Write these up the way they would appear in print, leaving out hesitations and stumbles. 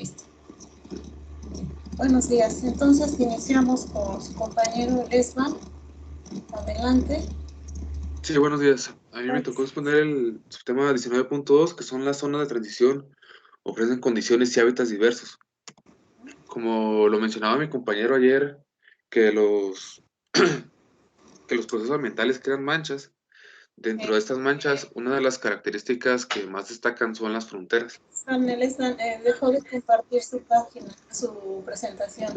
Listo. Buenos días. Entonces iniciamos con su compañero Lesman. Adelante. Sí, buenos días. A mí me tocó exponer el subtema 19.2, que son las zonas de transición, ofrecen condiciones y hábitats diversos. Como lo mencionaba mi compañero ayer, que los, que los procesos ambientales crean manchas. Dentro de estas manchas, una de las características que más destacan son las fronteras. Lesman, dejó de compartir su página, su presentación.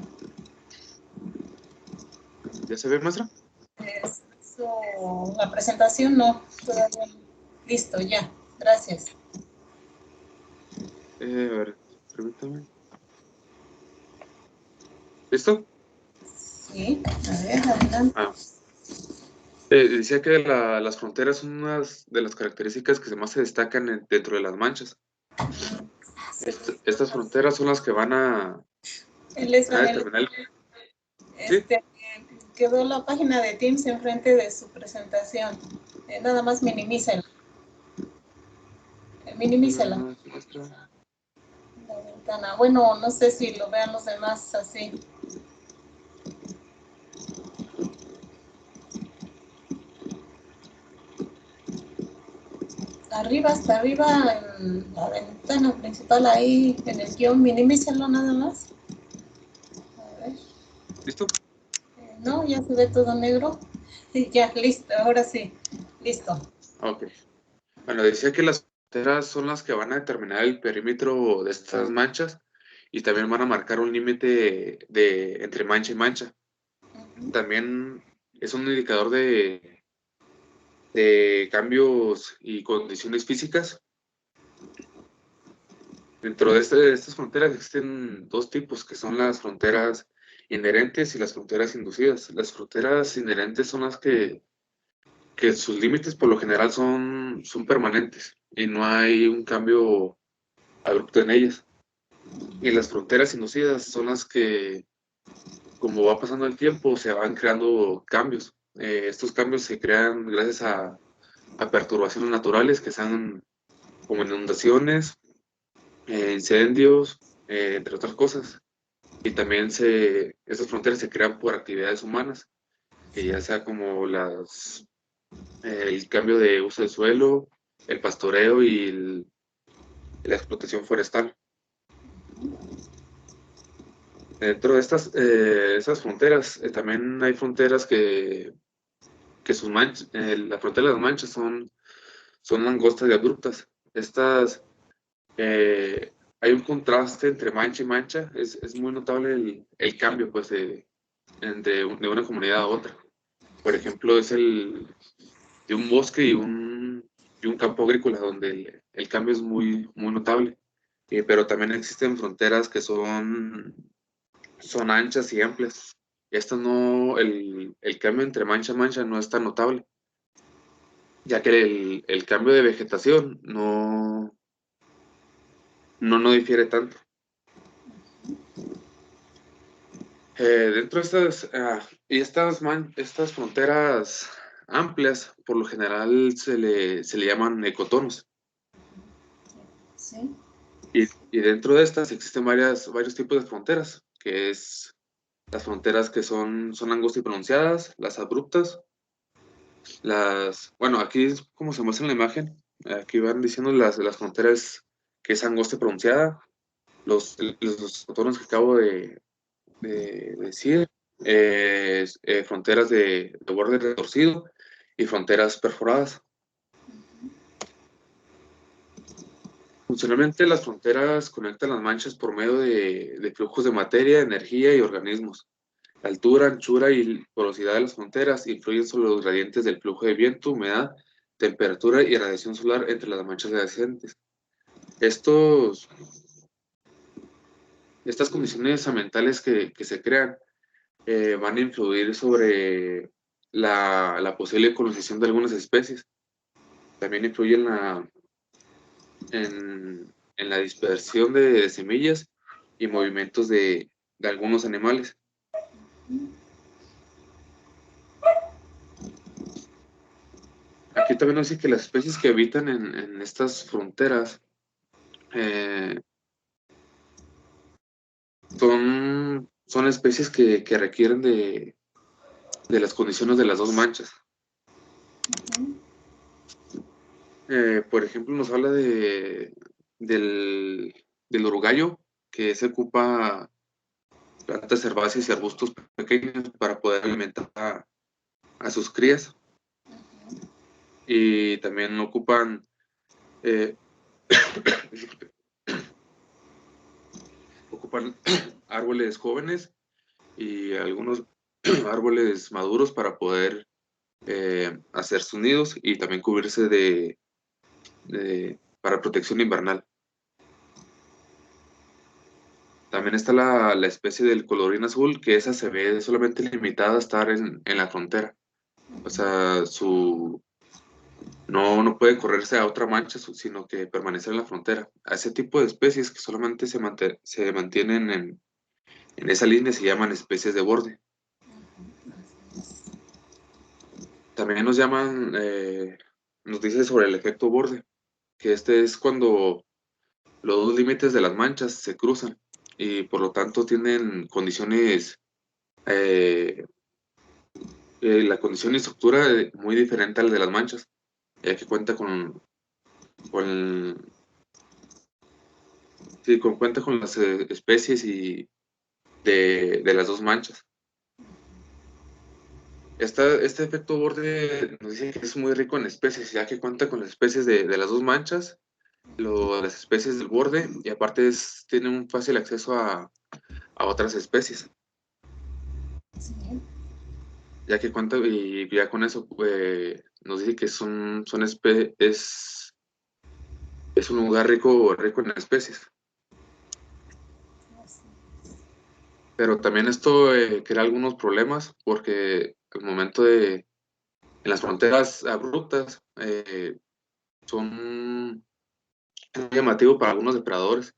¿Ya se ve, maestra? La presentación no, todavía no. Listo, ya. Gracias. A ver, permítame. ¿Listo? Sí, a ver, adelante. Decía que las fronteras son unas de las características que más se destacan dentro de las manchas. Estas fronteras son las que van a determinar. ¿Sí? Quedó la página de Teams enfrente de su presentación. Nada más minimízala. Minimízala. La ventana. Bueno, no sé si lo vean los demás así. Arriba, hasta arriba, en la ventana principal, ahí en el guión, minimízalo nada más. A ver. ¿Listo? No, ya se ve todo negro. Ya, listo, ahora sí. Listo. Ok. Bueno, decía que las fronteras son las que van a determinar el perímetro de estas manchas y también van a marcar un límite entre mancha y mancha. También es un indicador de cambios y condiciones físicas. Dentro de estas fronteras existen dos tipos, que son las fronteras inherentes y las fronteras inducidas. Las fronteras inherentes son las que sus límites por lo general son permanentes y no hay un cambio abrupto en ellas. Y las fronteras inducidas son las que, como va pasando el tiempo, se van creando cambios. Estos cambios se crean gracias a perturbaciones naturales que sean como inundaciones, incendios, entre otras cosas. Y también estas fronteras se crean por actividades humanas, que ya sea como el cambio de uso del suelo, el pastoreo y la explotación forestal. Dentro de esas fronteras, también hay fronteras que sus manchas, la frontera de las manchas son angostas y abruptas. Hay un contraste entre mancha y mancha, es muy notable el cambio pues, de una comunidad a otra. Por ejemplo, es de un bosque y un campo agrícola, donde el cambio es muy, muy notable. Pero también existen fronteras que son anchas y amplias. Esto no, el cambio entre mancha y mancha no es tan notable, ya que el cambio de vegetación no difiere tanto. Dentro de estas fronteras amplias, por lo general se le llaman ecotonos. Sí. Y dentro de estas existen varios tipos de fronteras, que es las fronteras que son angostas y pronunciadas, las abruptas, bueno, aquí es como se muestra en la imagen, aquí van diciendo las fronteras que es angosta y pronunciada, los contornos que acabo de decir, fronteras de borde retorcido y fronteras perforadas. Funcionalmente, las fronteras conectan las manchas por medio de flujos de materia, energía y organismos. La altura, anchura y porosidad de las fronteras influyen sobre los gradientes del flujo de viento, humedad, temperatura y radiación solar entre las manchas adyacentes. Estas condiciones ambientales que se crean van a influir sobre la posible colonización de algunas especies. También influyen en la dispersión de semillas y movimientos de algunos animales. Aquí también nos dice que las especies que habitan en estas fronteras son especies que requieren de las condiciones de las dos manchas. Por ejemplo, nos habla del urogallo, que se ocupa plantas herbáceas y arbustos pequeños para poder alimentar a sus crías. Y también ocupan ocupan árboles jóvenes y algunos árboles maduros para poder hacer sus nidos y también cubrirse para protección invernal. También está la especie del colorín azul, que esa se ve solamente limitada a estar en la frontera. O sea, no puede correrse a otra mancha, sino que permanecer en la frontera. A ese tipo de especies que solamente se mantienen en esa línea se llaman especies de borde. También nos dice sobre el efecto borde, que este es cuando los dos límites de las manchas se cruzan y por lo tanto tienen condiciones, la condición y estructura muy diferente a la de las manchas, ya que cuenta cuenta con las especies y de las dos manchas. Este efecto borde nos dice que es muy rico en especies, ya que cuenta con las especies de las dos manchas, las especies del borde, y aparte tiene un fácil acceso a otras especies. Sí. Ya que cuenta, y ya con eso nos dice que es un lugar rico en especies. Pero también esto crea algunos problemas, porque al momento en las fronteras abruptas son muy llamativos para algunos depredadores.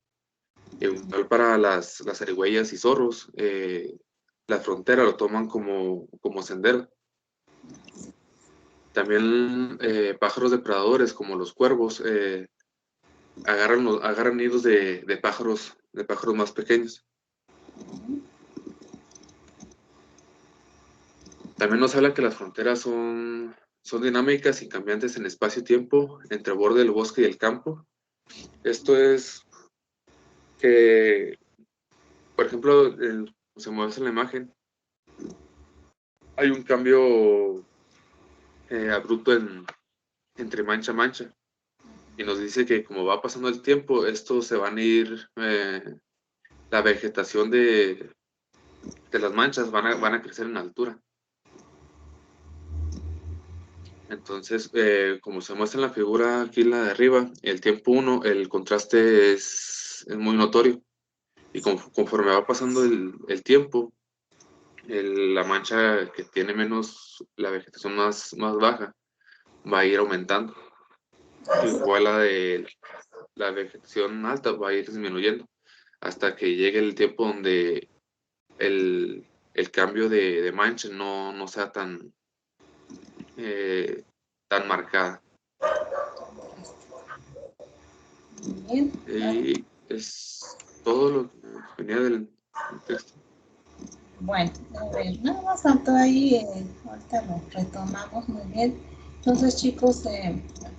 Igual para las zarigüeyas y zorros, la frontera lo toman como sendero. También pájaros depredadores como los cuervos agarran nidos de pájaros más pequeños. También nos habla que las fronteras son dinámicas y cambiantes en espacio-tiempo entre el borde del bosque y el campo. Esto es que, por ejemplo, se mueve en la imagen, hay un cambio abrupto entre mancha a mancha. Y nos dice que como va pasando el tiempo, esto se van a ir, la vegetación de las manchas van a crecer en altura. Entonces, como se muestra en la figura aquí, la de arriba, el tiempo 1, el contraste es muy notorio. Y conforme va pasando el tiempo, la mancha que tiene la vegetación más baja, va a ir aumentando. Igual la vegetación alta va a ir disminuyendo hasta que llegue el tiempo donde el cambio de mancha no sea tan marcada. Bien. Y es todo lo que venía del texto. Bueno, a ver, nada más faltó ahí, ahorita lo retomamos muy bien. Entonces, chicos,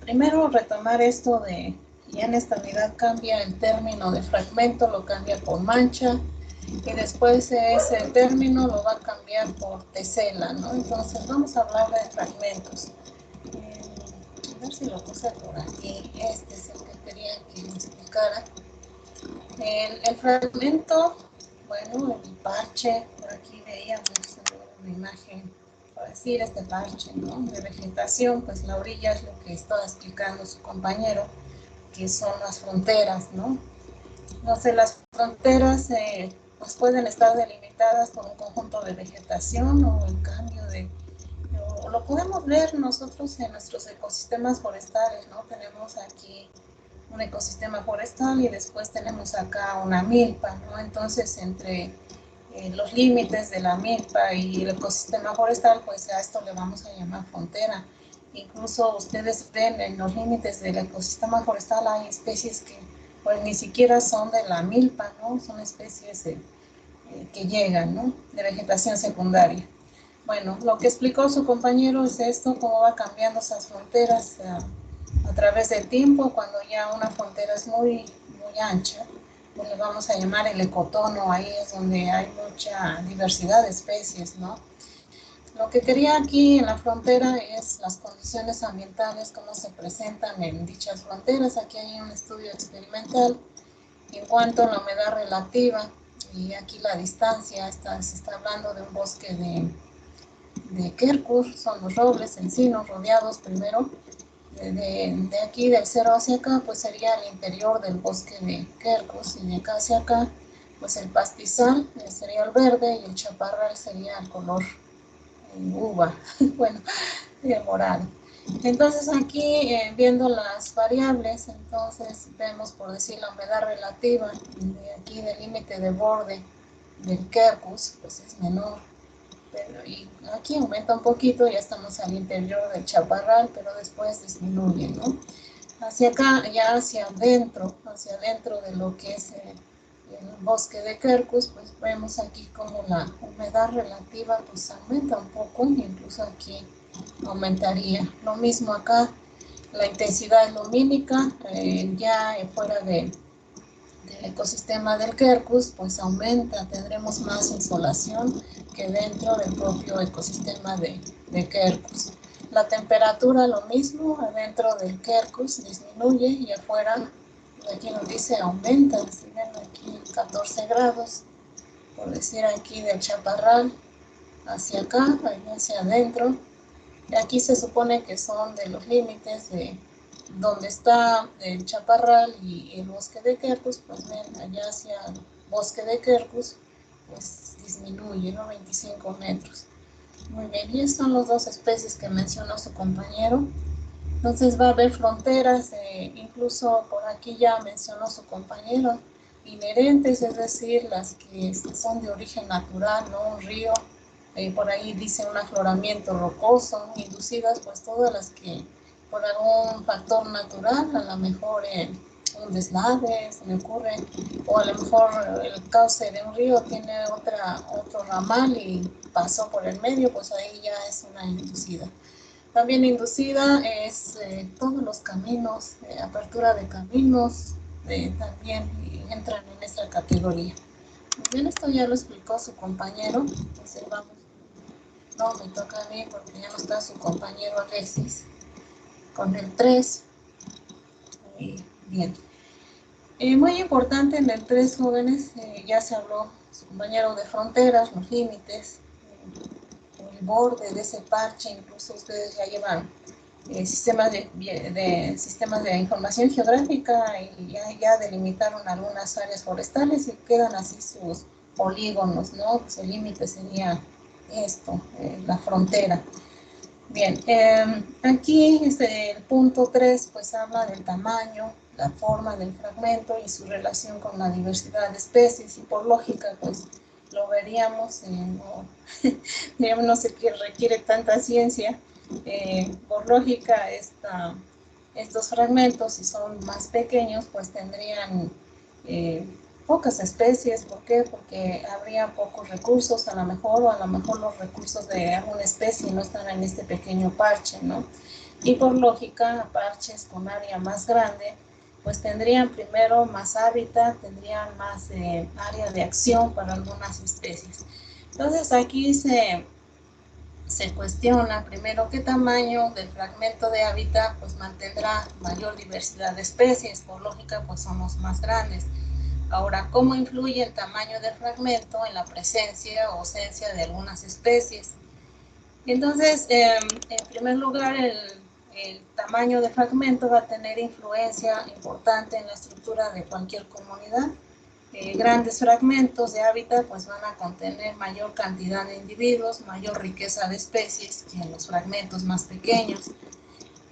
primero retomar esto de, ya en esta unidad cambia el término de fragmento, lo cambia por mancha, y después ese término lo va a cambiar por tesela, ¿no? Entonces, vamos a hablar de fragmentos. A ver si lo puse por aquí, este es el que quería que me explicara. El fragmento, bueno, el parche, por aquí veíamos una imagen, por decir este parche, ¿no? De vegetación, pues la orilla es lo que estaba explicando su compañero, que son las fronteras, ¿no? Entonces las fronteras pues pueden estar delimitadas por un conjunto de vegetación o el cambio o lo podemos ver nosotros en nuestros ecosistemas forestales, ¿no? Tenemos aquí un ecosistema forestal y después tenemos acá una milpa, ¿no? Entonces, entre los límites de la milpa y el ecosistema forestal, pues a esto le vamos a llamar frontera. Incluso ustedes ven en los límites del ecosistema forestal hay especies que pues ni siquiera son de la milpa, ¿no? Son especies que llegan, ¿no? De vegetación secundaria. Bueno, lo que explicó su compañero es esto, cómo va cambiando esas fronteras a través del tiempo, cuando ya una frontera es muy ancha, pues le vamos a llamar el ecotono, ahí es donde hay mucha diversidad de especies, ¿no? Lo que quería aquí en la frontera es las condiciones ambientales, cómo se presentan en dichas fronteras. Aquí hay un estudio experimental en cuanto a la humedad relativa, y aquí la distancia, se está hablando de un bosque de quercus, son los robles, encinos, rodeados primero. De aquí, del cerro hacia acá, pues sería el interior del bosque de quercus, y de acá hacia acá, pues el pastizal sería el verde, y el chaparral sería el color uva, bueno, el morado. Entonces aquí, viendo las variables, entonces vemos, por decir, la humedad relativa, de aquí del límite de borde del quercus, pues es menor, pero y aquí aumenta un poquito, ya estamos al interior del chaparral, pero después disminuye, ¿no? Hacia acá, ya hacia adentro de lo que es el bosque de quercus, pues vemos aquí como la humedad relativa pues aumenta un poco, incluso aquí aumentaría. Lo mismo acá, la intensidad lumínica, ya fuera del ecosistema del quercus, pues aumenta, tendremos más insolación que dentro del propio ecosistema de quercus. La temperatura lo mismo, adentro del quercus disminuye, y afuera, aquí nos dice aumenta, si ven aquí 14 grados, por decir aquí del chaparral hacia acá, hacia adentro. Y aquí se supone que son de los límites de donde está el chaparral y el bosque de quercus, pues ven, allá hacia el bosque de quercus, pues disminuye, ¿no? 25 metros. Muy bien, y estas son las dos especies que mencionó su compañero. Entonces va a haber fronteras, incluso por aquí ya mencionó su compañero, inherentes, es decir, las que son de origen natural, ¿no? Un río, por ahí dice un afloramiento rocoso, inducidas, pues todas las que por algún factor natural, a lo mejor un deslave, se me ocurre, o a lo mejor el cauce de un río tiene otro ramal y pasó por el medio, pues ahí ya es una inducida. También inducida es todos los caminos, apertura de caminos, también entran en esta categoría. Bien, esto ya lo explicó su compañero, entonces vamos. No, me toca a mí porque ya no está su compañero Alexis con el 3. Bien. Muy importante en el 3, jóvenes, ya se habló su compañero de fronteras, los límites, el borde de ese parche, incluso ustedes ya llevan sistemas de información geográfica, y ya delimitaron algunas áreas forestales y quedan así sus polígonos, ¿no? Pues el límite sería esto, la frontera. Bien, aquí el punto 3 pues habla del tamaño, la forma del fragmento y su relación con la diversidad de especies, y por lógica pues lo veríamos, no se requiere tanta ciencia, por lógica estos fragmentos, si son más pequeños, pues tendrían pocas especies. ¿Por qué? Porque habría pocos recursos, a lo mejor, o a lo mejor los recursos de alguna especie no están en este pequeño parche, ¿no? Y por lógica, parches con área más grande, pues tendrían primero más hábitat, tendrían más área de acción para algunas especies. Entonces aquí se cuestiona primero qué tamaño del fragmento de hábitat pues mantendrá mayor diversidad de especies, por lógica pues somos más grandes. Ahora, ¿cómo influye el tamaño del fragmento en la presencia o ausencia de algunas especies? Entonces, en primer lugar, el tamaño del fragmento va a tener influencia importante en la estructura de cualquier comunidad. Grandes fragmentos de hábitat pues van a contener mayor cantidad de individuos, mayor riqueza de especies que en los fragmentos más pequeños.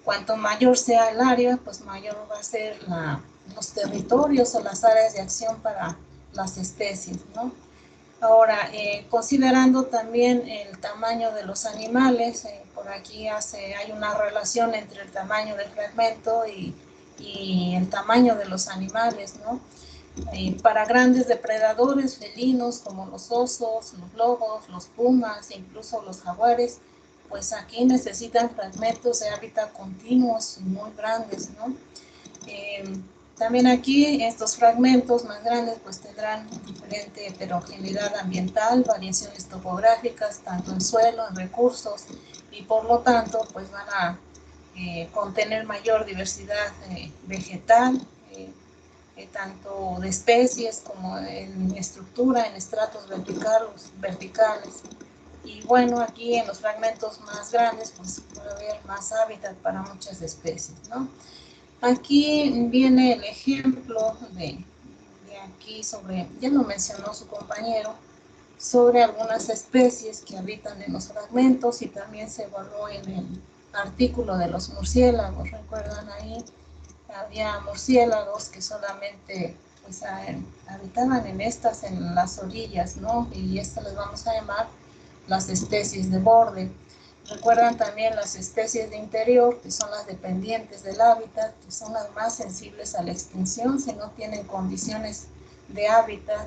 Cuanto mayor sea el área, pues mayor va a ser los territorios o las áreas de acción para las especies, ¿no? Ahora, considerando también el tamaño de los animales, por aquí hay una relación entre el tamaño del fragmento y el tamaño de los animales, ¿no? Para grandes depredadores felinos como los osos, los lobos, los pumas e incluso los jaguares, pues aquí necesitan fragmentos de hábitat continuos y muy grandes, ¿no? También aquí estos fragmentos más grandes pues tendrán diferente heterogeneidad ambiental, variaciones topográficas, tanto en suelo, en recursos, y por lo tanto pues van a contener mayor diversidad vegetal, tanto de especies como en estructura, en estratos verticales. Y bueno, aquí en los fragmentos más grandes pues puede haber más hábitat para muchas especies, ¿no? Aquí viene el ejemplo de aquí sobre, ya lo mencionó su compañero, sobre algunas especies que habitan en los fragmentos, y también se evaluó en el artículo de los murciélagos. ¿Recuerdan ahí? Había murciélagos que solamente pues, habitaban en las orillas, ¿no? Y estas les vamos a llamar las especies de borde. Recuerdan también las especies de interior, que son las dependientes del hábitat, que son las más sensibles a la extinción si no tienen condiciones de hábitat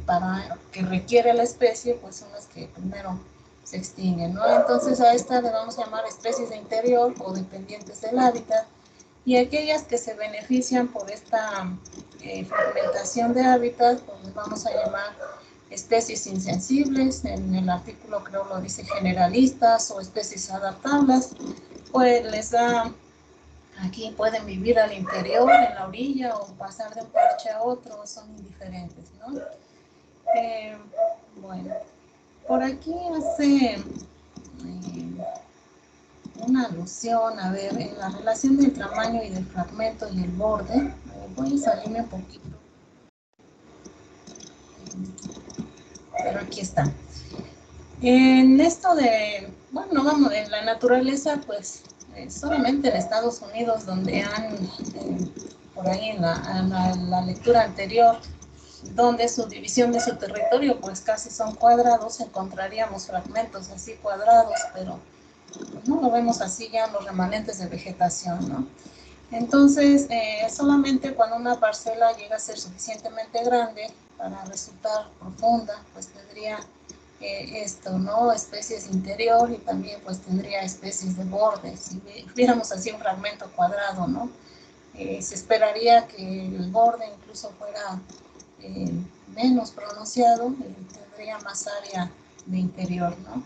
para que requiere la especie, pues son las que primero se extinguen, ¿no? Entonces a estas le vamos a llamar especies de interior o dependientes del hábitat, y aquellas que se benefician por esta fragmentación de hábitat, pues les vamos a llamar especies insensibles. En el artículo creo lo dice generalistas, o especies adaptables. Pues les da, aquí pueden vivir al interior, en la orilla, o pasar de un parche a otro, son indiferentes, ¿no? Bueno, por aquí hace una alusión, a ver, en la relación del tamaño y del fragmento y el borde. Voy a salirme un poquito, pero aquí está. En esto de, bueno, vamos, en la naturaleza, pues solamente en Estados Unidos, donde han, por ahí en la lectura anterior, donde su división de su territorio, pues casi son cuadrados, encontraríamos fragmentos así cuadrados, pero no lo vemos así ya en los remanentes de vegetación, ¿no? Entonces, solamente cuando una parcela llega a ser suficientemente grande para resultar profunda, pues tendría esto, ¿no? Especies de interior, y también pues tendría especies de borde. Si viéramos así un fragmento cuadrado, ¿no? Se esperaría que el borde incluso fuera menos pronunciado y tendría más área de interior, ¿no?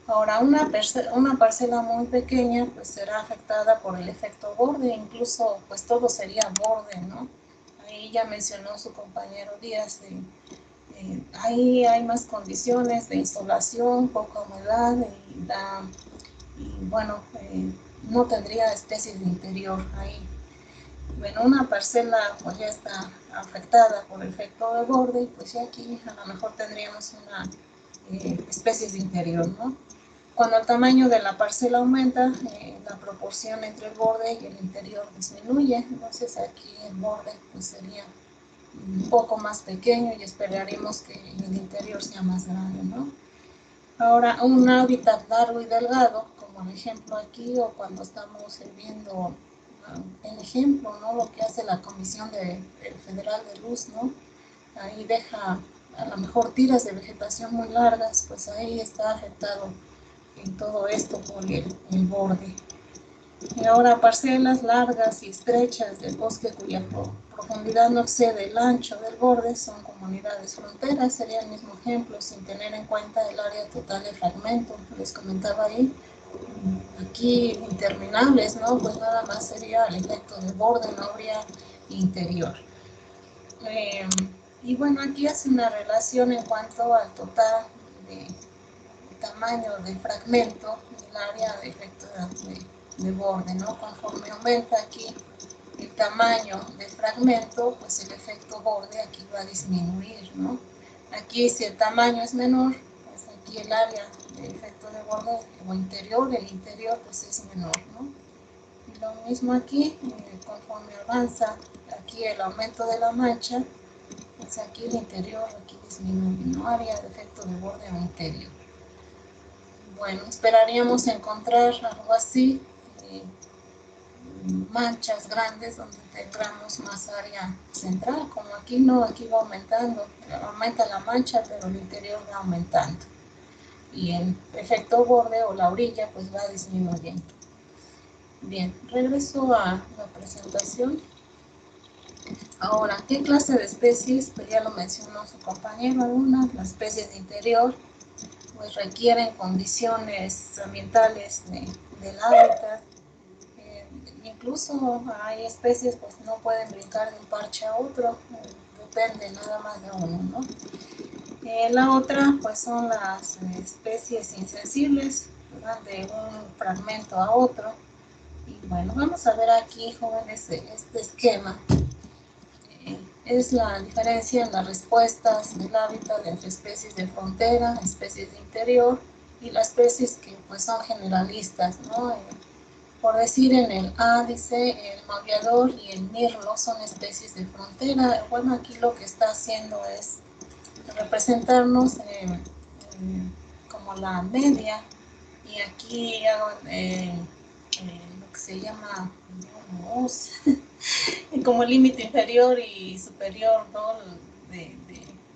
Ahora, una parcela muy pequeña pues será afectada por el efecto borde, incluso pues todo sería borde, ¿no? Ahí ya mencionó su compañero Díaz, ahí hay más condiciones de insolación, poca humedad, y bueno, no tendría especies de interior ahí. Bueno, una parcela pues ya está afectada por el efecto de borde, y pues ya aquí a lo mejor tendríamos una especies de interior, ¿no? Cuando el tamaño de la parcela aumenta, la proporción entre el borde y el interior disminuye. Entonces aquí el borde pues sería un poco más pequeño, y esperaríamos que el interior sea más grande, ¿no? Ahora, un hábitat largo y delgado, como el ejemplo aquí, o cuando estamos viendo el ejemplo, ¿no? Lo que hace la Comisión Federal de Luz, ¿no? Ahí deja a lo mejor tiras de vegetación muy largas, pues ahí está afectado en todo esto por el borde. Y ahora, parcelas largas y estrechas del bosque cuya profundidad no excede el ancho del borde son comunidades fronteras. Sería el mismo ejemplo sin tener en cuenta el área total de fragmento. Les comentaba ahí, aquí interminables, ¿no? Pues nada más sería el efecto de borde, no habría interior. Y bueno, aquí hace una relación en cuanto al total de tamaño del fragmento y el área de efecto de borde, ¿no? Conforme aumenta aquí el tamaño del fragmento, pues el efecto borde aquí va a disminuir, ¿no? Aquí, si el tamaño es menor, pues aquí el área de efecto de borde o interior, el interior pues es menor, ¿no? Y lo mismo aquí, conforme avanza aquí el aumento de la mancha, pues aquí el interior aquí disminuye, ¿no? Área de efecto de borde o interior. Bueno, esperaríamos encontrar algo así manchas grandes donde tengamos más área central, como aquí no, aquí va aumentando, aumenta la mancha, pero el interior va aumentando. Y el efecto borde o la orilla pues va disminuyendo. Bien, regreso a la presentación. Ahora, ¿qué clase de especies? Pues ya lo mencionó su compañero, algunas, las especies de interior, pues requieren condiciones ambientales del hábitat. Incluso hay especies pues no pueden brincar de un parche a otro, depende nada más de uno, ¿no? La otra pues son las especies insensibles, van de un fragmento a otro. Y bueno, vamos a ver aquí, jóvenes, este esquema. Es la diferencia en las respuestas del hábitat entre especies de frontera, especies de interior y las especies que pues son generalistas, ¿no? Por decir, en el A dice el maullador y el mirlo son especies de frontera. Bueno, aquí lo que está haciendo es representarnos como la media, y aquí hago lo que se llama como límite inferior y superior, ¿no?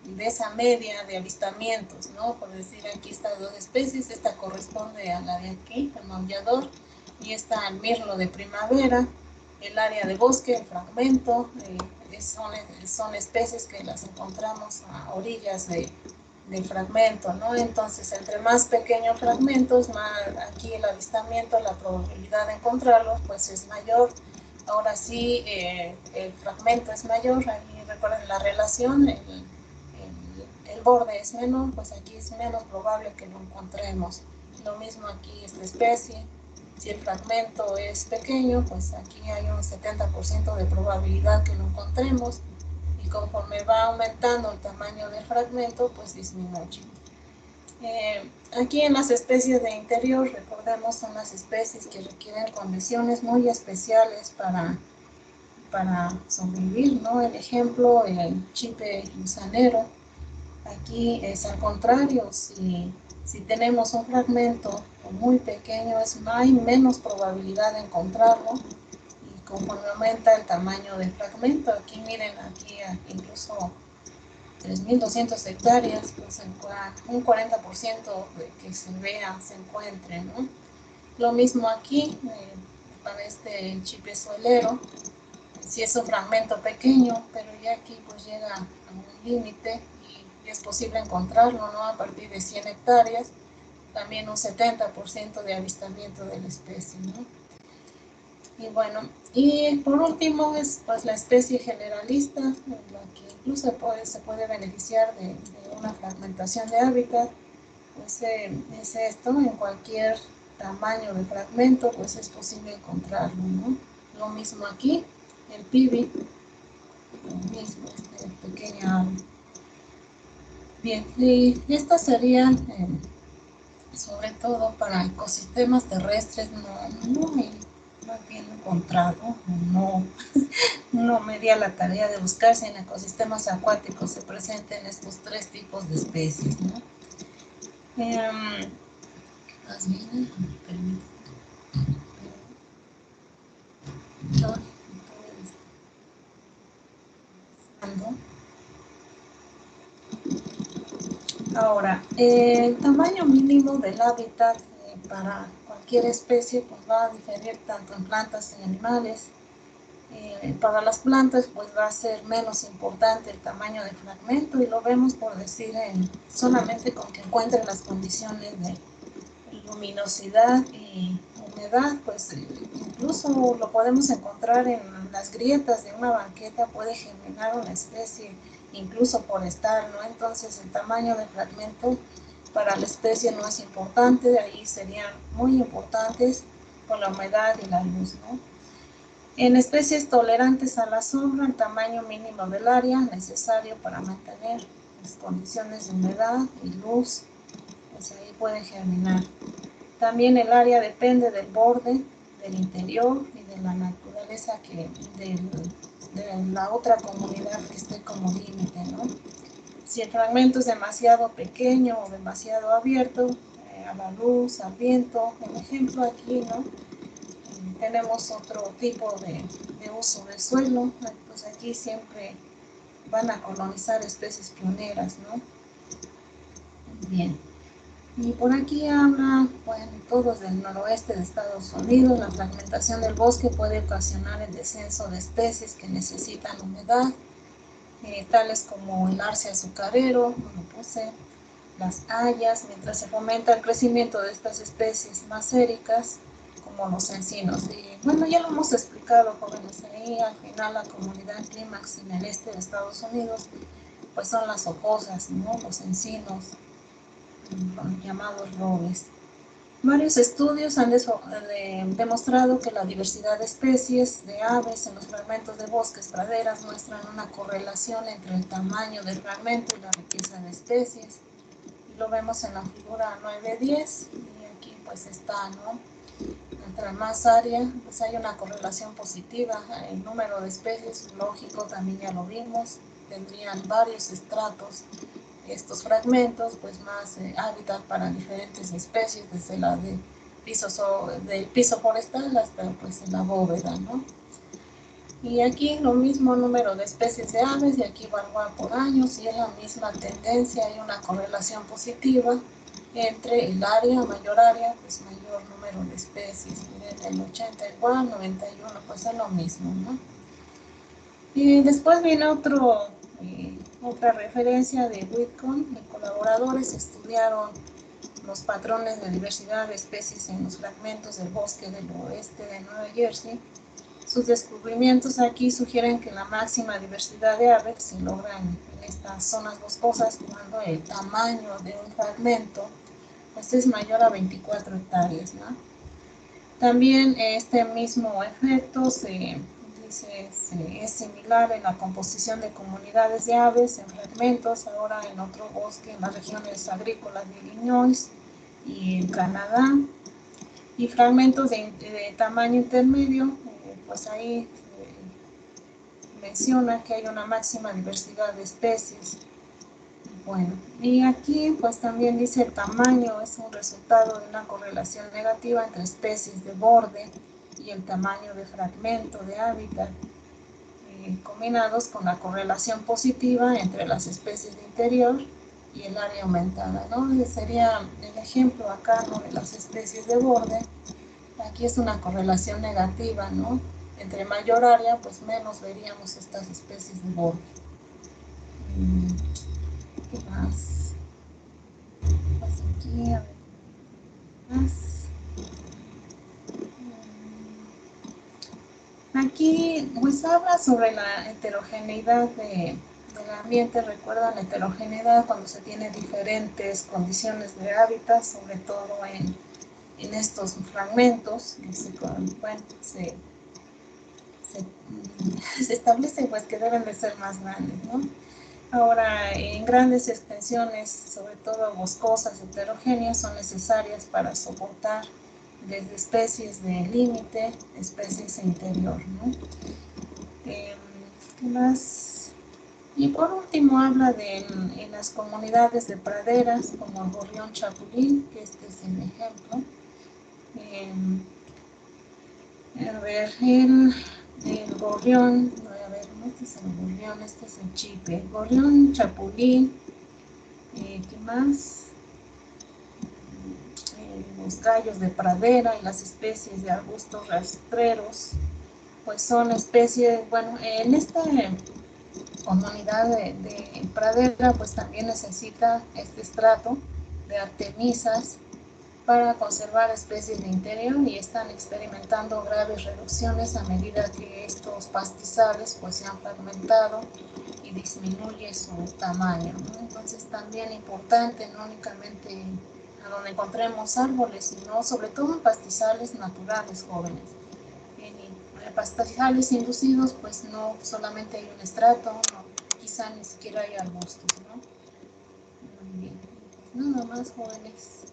de esa media de avistamientos, ¿no? Por decir, aquí están dos especies, esta corresponde a la de aquí, el maullador, y está el mirlo de primavera, el área de bosque, el fragmento, son especies que las encontramos a orillas del fragmento, ¿no? Entonces, entre más pequeños fragmentos, más aquí el avistamiento, la probabilidad de encontrarlos, pues es mayor. Ahora sí, el fragmento es mayor, ahí recuerden la relación, el borde es menor, pues aquí es menos probable que lo encontremos. Lo mismo aquí, esta especie, si el fragmento es pequeño, pues aquí hay un 70% de probabilidad que lo encontremos, y conforme va aumentando el tamaño del fragmento, pues disminuye. Aquí en las especies de interior, recordemos, son las especies que requieren condiciones muy especiales para sobrevivir, ¿no? El ejemplo, el chipe gusanero. Aquí es al contrario, si tenemos un fragmento muy pequeño, hay menos probabilidad de encontrarlo, y conforme aumenta el tamaño del fragmento, aquí miren, aquí incluso 3.200 hectáreas, pues un 40% de que se vea se encuentre, ¿no? Lo mismo aquí, para este chipe suelero, si es un fragmento pequeño, pero ya aquí pues llega a un límite y es posible encontrarlo, ¿no? A partir de 100 hectáreas, también un 70% de avistamiento de la especie, ¿no? Y bueno, y por último es pues la especie generalista, la que incluso se puede beneficiar de una fragmentación de hábitat. Pues es esto, en cualquier tamaño de fragmento pues es posible encontrarlo, ¿no? Lo mismo aquí, el pibi, lo mismo, este pequeño ave. Bien, y estas serían sobre todo para ecosistemas terrestres no bien encontrado, no me di a la tarea de buscar si en ecosistemas acuáticos se presenten estos tres tipos de especies, ¿no? Más bien, ahora, el tamaño mínimo del hábitat para cualquier especie pues va a diferir tanto en plantas y animales. Para las plantas pues va a ser menos importante el tamaño del fragmento, y lo vemos por decir solamente con que encuentren las condiciones de luminosidad y humedad, pues incluso lo podemos encontrar en las grietas de una banqueta, puede germinar una especie incluso por estar, ¿no? Entonces el tamaño del fragmento para la especie no es importante, ahí serían muy importantes por la humedad y la luz, ¿no? En especies tolerantes a la sombra, el tamaño mínimo del área necesario para mantener las condiciones de humedad y luz, pues ahí pueden germinar. También el área depende del borde, del interior y de la naturaleza de la otra comunidad que esté como límite, ¿no? Si el fragmento es demasiado pequeño o demasiado abierto a la luz, al viento, el ejemplo aquí, ¿no? tenemos otro tipo de uso de suelo, pues aquí siempre van a colonizar especies pioneras, ¿no? Bien. Y por aquí habla, bueno, todos del noroeste de Estados Unidos, la fragmentación del bosque puede ocasionar el descenso de especies que necesitan humedad, tales como el arce azucarero, como puse, las hayas, mientras se fomenta el crecimiento de estas especies más séricas, como los encinos. Y bueno, ya lo hemos explicado, jóvenes, ahí al final la comunidad clímax en el este de Estados Unidos, pues son las hojosas, ¿no? Los encinos, llamados robles. Varios estudios han demostrado que la diversidad de especies de aves en los fragmentos de bosques praderas muestran una correlación entre el tamaño del fragmento y la riqueza de especies. Y lo vemos en la figura 9-10, y aquí pues está, ¿no? Entre más área, pues hay una correlación positiva. El número de especies, lógico, también ya lo vimos, tendrían varios estratos estos fragmentos, pues más hábitat para diferentes especies, desde la del piso forestal hasta pues la bóveda, ¿no? Y aquí lo mismo número de especies de aves, y aquí evalúa por años, y es la misma tendencia, hay una correlación positiva entre el área, mayor área, pues mayor número de especies. Miren, el 80 igual, 91, pues es lo mismo, ¿no? Y después viene otra referencia de Whitcomb. Y colaboradores estudiaron los patrones de diversidad de especies en los fragmentos del bosque del oeste de Nueva Jersey. Sus descubrimientos aquí sugieren que la máxima diversidad de aves se logra en estas zonas boscosas cuando el tamaño de un fragmento pues es mayor a 24 hectáreas, ¿no? También este mismo efecto es similar en la composición de comunidades de aves en fragmentos, ahora en otro bosque en las regiones agrícolas de Illinois y en Canadá. Y fragmentos de tamaño intermedio, pues ahí menciona que hay una máxima diversidad de especies. Bueno, y aquí pues también dice el tamaño es un resultado de una correlación negativa entre especies de borde y el tamaño de fragmento de hábitat, combinados con la correlación positiva entre las especies de interior y el área aumentada, ¿no? Ese sería el ejemplo acá, ¿no? De las especies de borde. Aquí es una correlación negativa, ¿no? Entre mayor área, pues menos veríamos estas especies de borde. ¿Qué más? Pues aquí, a ver, más. Aquí, pues habla sobre la heterogeneidad del ambiente. Recuerdan la heterogeneidad cuando se tiene diferentes condiciones de hábitat, sobre todo en estos fragmentos, que se establece pues que deben de ser más grandes, ¿no? Ahora, en grandes extensiones, sobre todo boscosas, heterogéneas, son necesarias para soportar desde especies de límite, especies de interior, ¿no? ¿Qué más? Y por último habla en las comunidades de praderas, como el gorrión chapulín, que este es el ejemplo. A ver, el gorrión, a ver, no, este es el gorrión, este es el chipe, el gorrión chapulín, ¿qué más? Los gallos de pradera y las especies de arbustos rastreros, pues son especies, bueno, en esta comunidad de pradera, pues también necesita este estrato de artemisas para conservar especies de interior, y están experimentando graves reducciones a medida que estos pastizales pues se han fragmentado y disminuye su tamaño, ¿no? Entonces también importante, no únicamente a donde encontremos árboles, sino sobre todo en pastizales naturales, jóvenes. En pastizales inducidos pues no solamente hay un estrato, no, quizá ni siquiera hay arbustos, ¿no? Muy bien, nada más, jóvenes.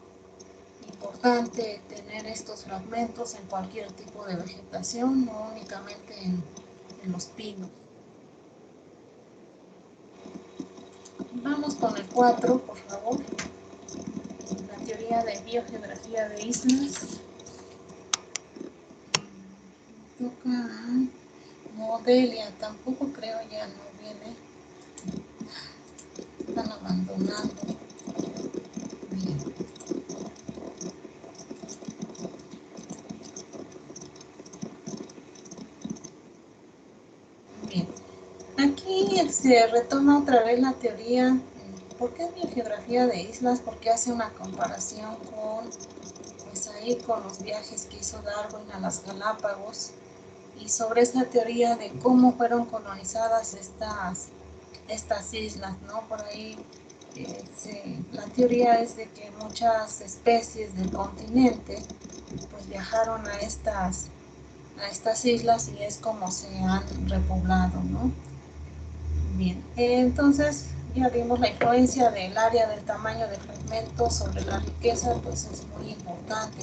Importante tener estos fragmentos en cualquier tipo de vegetación, no únicamente en los pinos. Vamos con el 4, por favor. La teoría de biogeografía de islas. toca a Modelia, tampoco creo, ya no viene. Están abandonando. Bien. Bien. Aquí se retoma otra vez la teoría. ¿Por qué biogeografía de islas? Porque hace una comparación con, pues ahí con los viajes que hizo Darwin a las Galápagos y sobre esa teoría de cómo fueron colonizadas estas islas, ¿no? Por ahí la teoría es de que muchas especies del continente pues viajaron a estas islas y es como se han repoblado, ¿no? Bien, entonces ya vimos la influencia del área del tamaño del fragmento sobre la riqueza, pues es muy importante.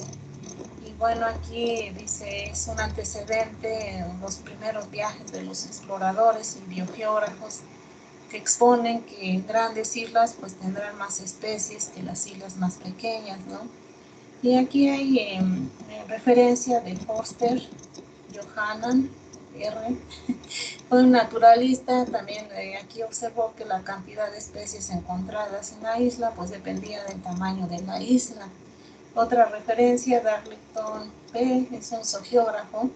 Y bueno, aquí dice, es un antecedente en los primeros viajes de los exploradores y biogeógrafos que exponen que grandes islas pues tendrán más especies que las islas más pequeñas, ¿no? Y aquí hay referencia de Forster, Johannan, R. Fue un naturalista, también aquí observó que la cantidad de especies encontradas en la isla pues dependía del tamaño de la isla. Otra referencia, Darlington P., es un sociógrafo,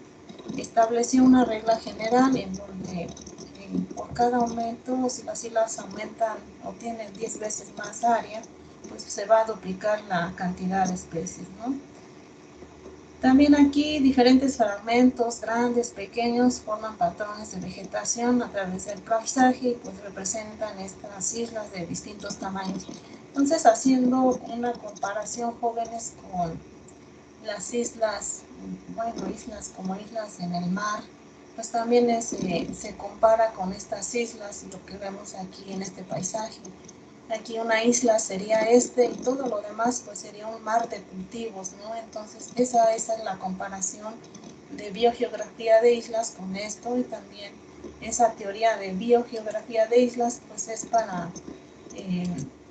estableció una regla general en donde por cada aumento, si las islas aumentan o tienen 10 veces más área, pues se va a duplicar la cantidad de especies, ¿no? También aquí diferentes fragmentos, grandes, pequeños, forman patrones de vegetación a través del paisaje y pues representan estas islas de distintos tamaños. Entonces, haciendo una comparación, jóvenes, con las islas, bueno, islas como islas en el mar, pues también se compara con estas islas y lo que vemos aquí en este paisaje. Aquí una isla sería y todo lo demás pues sería un mar de cultivos, ¿no? Entonces esa es la comparación de biogeografía de islas con esto, y también esa teoría de biogeografía de islas pues es para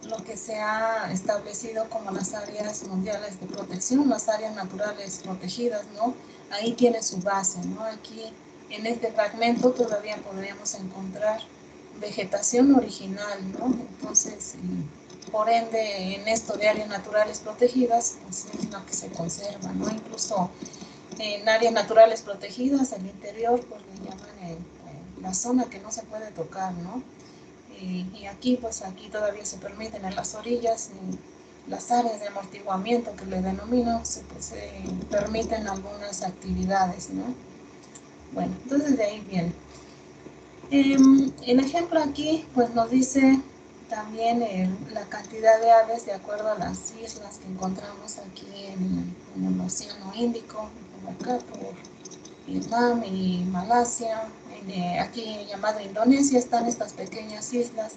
lo que se ha establecido como las áreas mundiales de protección, las áreas naturales protegidas, ¿no? Ahí tiene su base, ¿no? Aquí en este fragmento todavía podríamos encontrar vegetación original, ¿no? Entonces, por ende, en esto de áreas naturales protegidas, pues es lo que se conserva, ¿no? Incluso en áreas naturales protegidas, al interior, pues le llaman la zona que no se puede tocar, ¿no? Y aquí, pues aquí todavía se permiten en las orillas las áreas de amortiguamiento que le denomino, pues se permiten algunas actividades, ¿no? Bueno, entonces de ahí viene. El ejemplo aquí pues nos dice también la cantidad de aves de acuerdo a las islas que encontramos aquí en el Océano Índico, por acá por Vietnam y Malasia, aquí llamado Indonesia están estas pequeñas islas,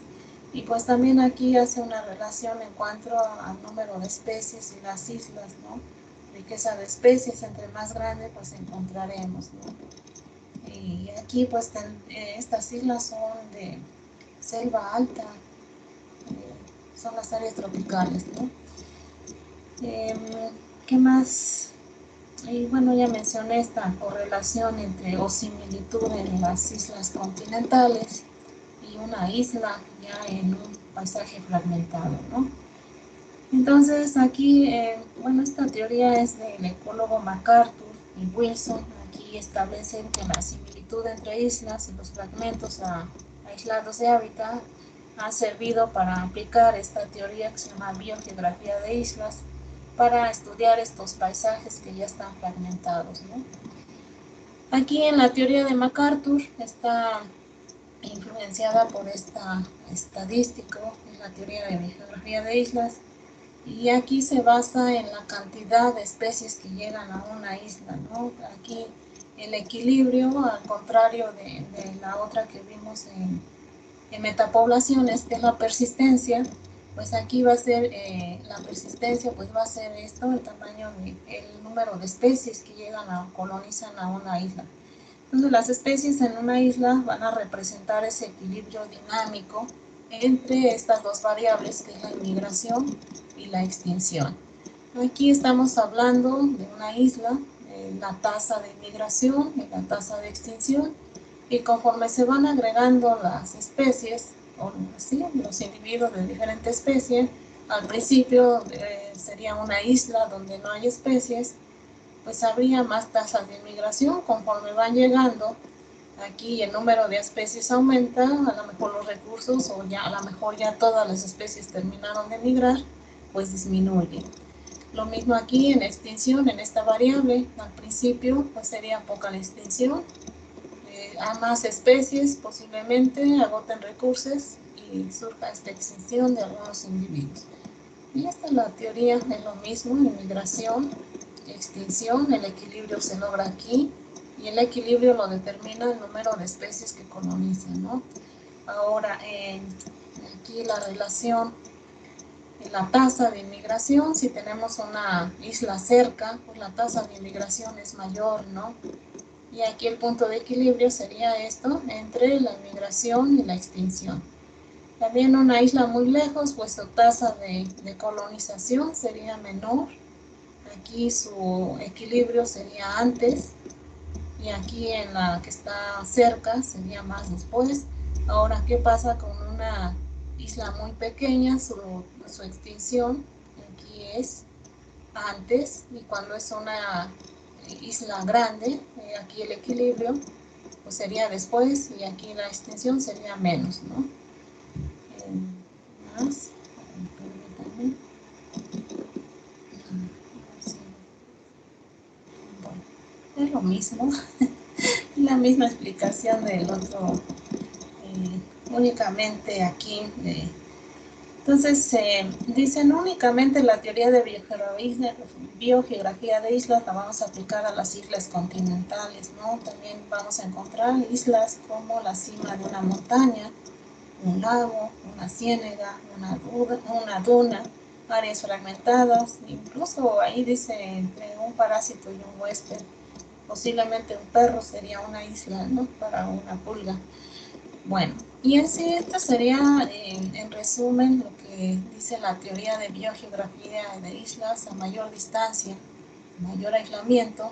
y pues también aquí hace una relación en cuanto al número de especies y las islas, ¿no? Riqueza de especies, entre más grande pues encontraremos, ¿no? Y aquí pues estas islas son de selva alta, son las áreas tropicales, ¿no? ¿Qué más? Y bueno, ya mencioné esta correlación entre o similitud en las islas continentales y una isla ya en un paisaje fragmentado, ¿no? Entonces aquí, bueno, esta teoría es del ecólogo MacArthur y Wilson. Aquí establecen que la similitud entre islas y los fragmentos aislados de hábitat ha servido para aplicar esta teoría que se llama biogeografía de islas para estudiar estos paisajes que ya están fragmentados, ¿no? Aquí en la teoría de MacArthur está influenciada por esta estadística, la teoría de biogeografía de islas, y aquí se basa en la cantidad de especies que llegan a una isla, ¿no? Aquí el equilibrio, al contrario de la otra que vimos en metapoblaciones, que es la persistencia, pues aquí va a ser la persistencia, pues va a ser esto, el tamaño, el número de especies que llegan o colonizan a una isla. Entonces las especies en una isla van a representar ese equilibrio dinámico entre estas dos variables, que es la inmigración y la extinción. Aquí estamos hablando de una isla, la tasa de migración y la tasa de extinción, y conforme se van agregando las especies, o sí, los individuos de diferente especie, al principio sería una isla donde no hay especies, pues habría más tasas de migración. Conforme van llegando, aquí el número de especies aumenta, a lo mejor los recursos, o ya a lo mejor ya todas las especies terminaron de migrar, pues disminuye. Lo mismo aquí en extinción, en esta variable, al principio pues sería poca la extinción, a más especies posiblemente agoten recursos y surja esta extinción de algunos individuos. Y esta es la teoría, es lo mismo, migración, extinción, el equilibrio se logra aquí, y el equilibrio lo determina el número de especies que colonizan, ¿no? Ahora, aquí la relación, la tasa de inmigración, si tenemos una isla cerca, pues la tasa de inmigración es mayor, ¿no? Y aquí el punto de equilibrio sería esto, entre la inmigración y la extinción. También una isla muy lejos, pues su tasa de colonización sería menor. Aquí su equilibrio sería antes, y aquí en la que está cerca sería más después. Ahora, ¿qué pasa con una isla muy pequeña? Su extinción aquí es antes, y cuando es una isla grande, aquí el equilibrio pues sería después, y aquí la extinción sería menos, ¿no? Más, permítanme. Bueno, es lo mismo, la misma explicación del otro, únicamente aquí. Entonces, dicen únicamente la teoría de biogeografía de islas la vamos a aplicar a las islas continentales, ¿no? También vamos a encontrar islas como la cima de una montaña, un lago, una ciénaga, una duna, áreas fragmentadas, incluso ahí dice entre un parásito y un huésped. Posiblemente un perro sería una isla, ¿no? Para una pulga. Bueno, y en sí, esto sería, en resumen, lo que dice la teoría de biogeografía de islas: a mayor distancia, mayor aislamiento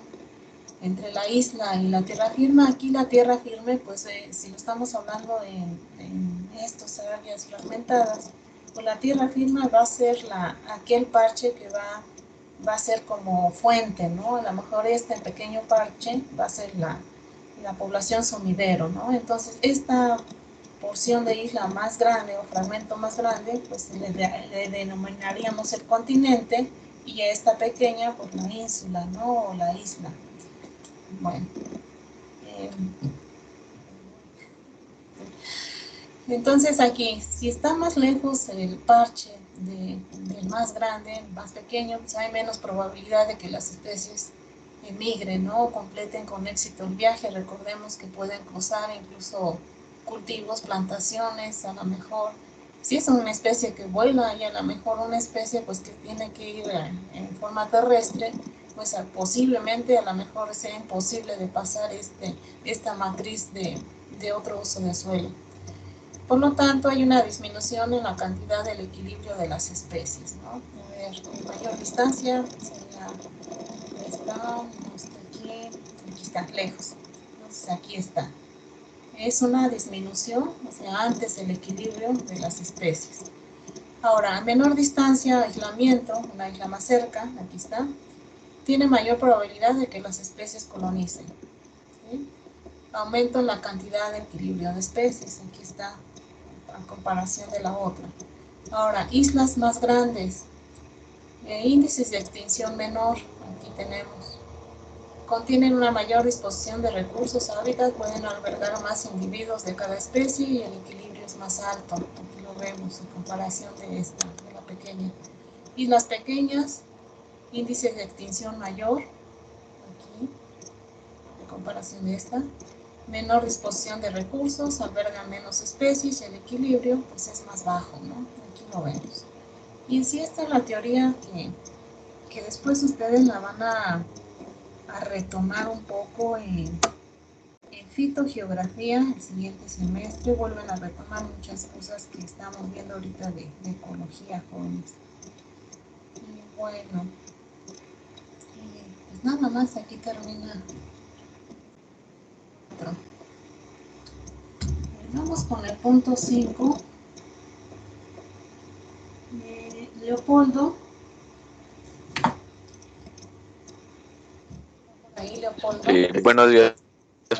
entre la isla y la tierra firme. Aquí la tierra firme, pues si lo estamos hablando en estas áreas fragmentadas, pues la tierra firme va a ser aquel parche que va a ser como fuente, ¿no? A lo mejor este pequeño parche va a ser la población sumidero, ¿no? Entonces, esta porción de isla más grande o fragmento más grande, pues le denominaríamos el continente, y a esta pequeña, pues la ínsula, ¿no? O la isla. Bueno, entonces aquí, si está más lejos el parche del más grande, más pequeño, pues hay menos probabilidad de que las especies emigren, ¿no? Completen con éxito el viaje. Recordemos que pueden cruzar incluso cultivos, plantaciones, a lo mejor. Si es una especie que vuela, y a lo mejor una especie pues que tiene que ir en forma terrestre, pues posiblemente a lo mejor sea imposible de pasar esta matriz de otro uso de suelo. Por lo tanto, hay una disminución en la cantidad del equilibrio de las especies, ¿no? A ver, mayor distancia sería aquí está, lejos. Entonces, aquí está. Es una disminución, o sea, antes el equilibrio de las especies. Ahora, a menor distancia, aislamiento, una isla más cerca, aquí está, tiene mayor probabilidad de que las especies colonicen, ¿sí? Aumento en la cantidad de equilibrio de especies, aquí está, a comparación de la otra. Ahora, islas más grandes, índices de extinción menor, aquí tenemos. Contienen una mayor disposición de recursos, hábitats, pueden albergar más individuos de cada especie, y el equilibrio es más alto. Aquí lo vemos en comparación de esta, de la pequeña. Islas pequeñas, índice de extinción mayor, aquí, en comparación de esta. Menor disposición de recursos, albergan menos especies, y el equilibrio pues es más bajo, ¿no? Aquí lo vemos. Y en sí esta es la teoría que después ustedes la van a retomar un poco en fitogeografía. El siguiente semestre vuelven a retomar muchas cosas que estamos viendo ahorita de ecología, jóvenes. Y bueno, pues nada más, aquí termina. Vamos con el punto 5. Leopoldo. Ahí, Leopoldo. Buenos días,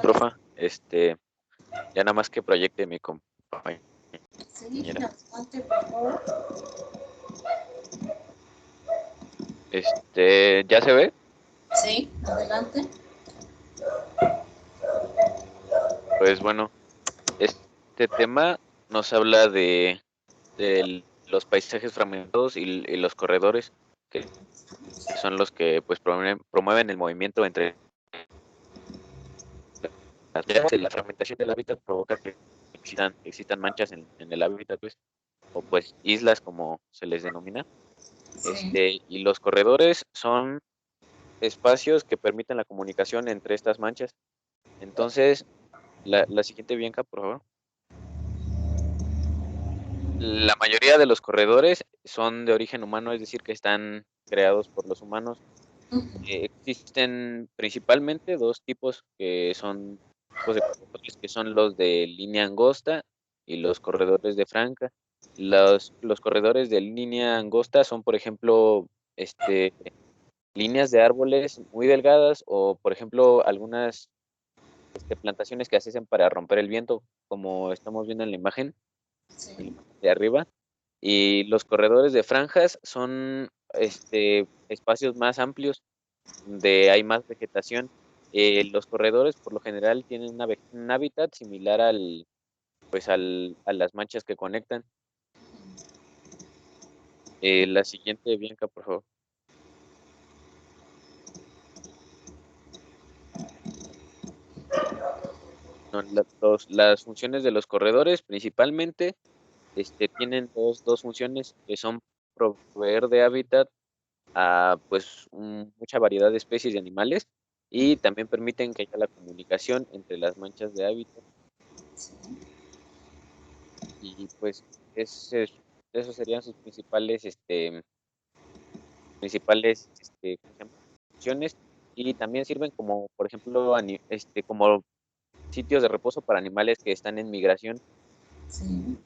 profa. Ya nada más que proyecte mi compañera. Sí, adelante, por favor. ¿Ya se ve? Sí, adelante. Pues bueno, este tema nos habla de los paisajes fragmentados y los corredores, que son los que pues promueven el movimiento entre las manchas. La fragmentación del hábitat provoca que existan manchas en el hábitat, pues, o pues islas como se les denomina. Sí. Y los corredores son espacios que permiten la comunicación entre estas manchas. Entonces, la siguiente, Bianca, por favor. La mayoría de los corredores son de origen humano, es decir, que están creados por los humanos. Existen principalmente dos tipos que son tipos de corredores, que son los de línea angosta y los corredores de franja. Los corredores de línea angosta son, por ejemplo, líneas de árboles muy delgadas o, por ejemplo, algunas plantaciones que se hacen para romper el viento, como estamos viendo en la imagen Sí. de arriba. Y los corredores de franjas son espacios más amplios, donde hay más vegetación. Los corredores, por lo general, tienen un hábitat similar a las manchas que conectan. La siguiente, Bianca, por favor. No, las funciones de los corredores principalmente tienen dos funciones, que son proveer de hábitat a pues mucha variedad de especies de animales, y también permiten que haya la comunicación entre las manchas de hábitat. Y pues esos serían sus principales funciones, y también sirven como, por ejemplo, como sitios de reposo para animales que están en migración. Sí.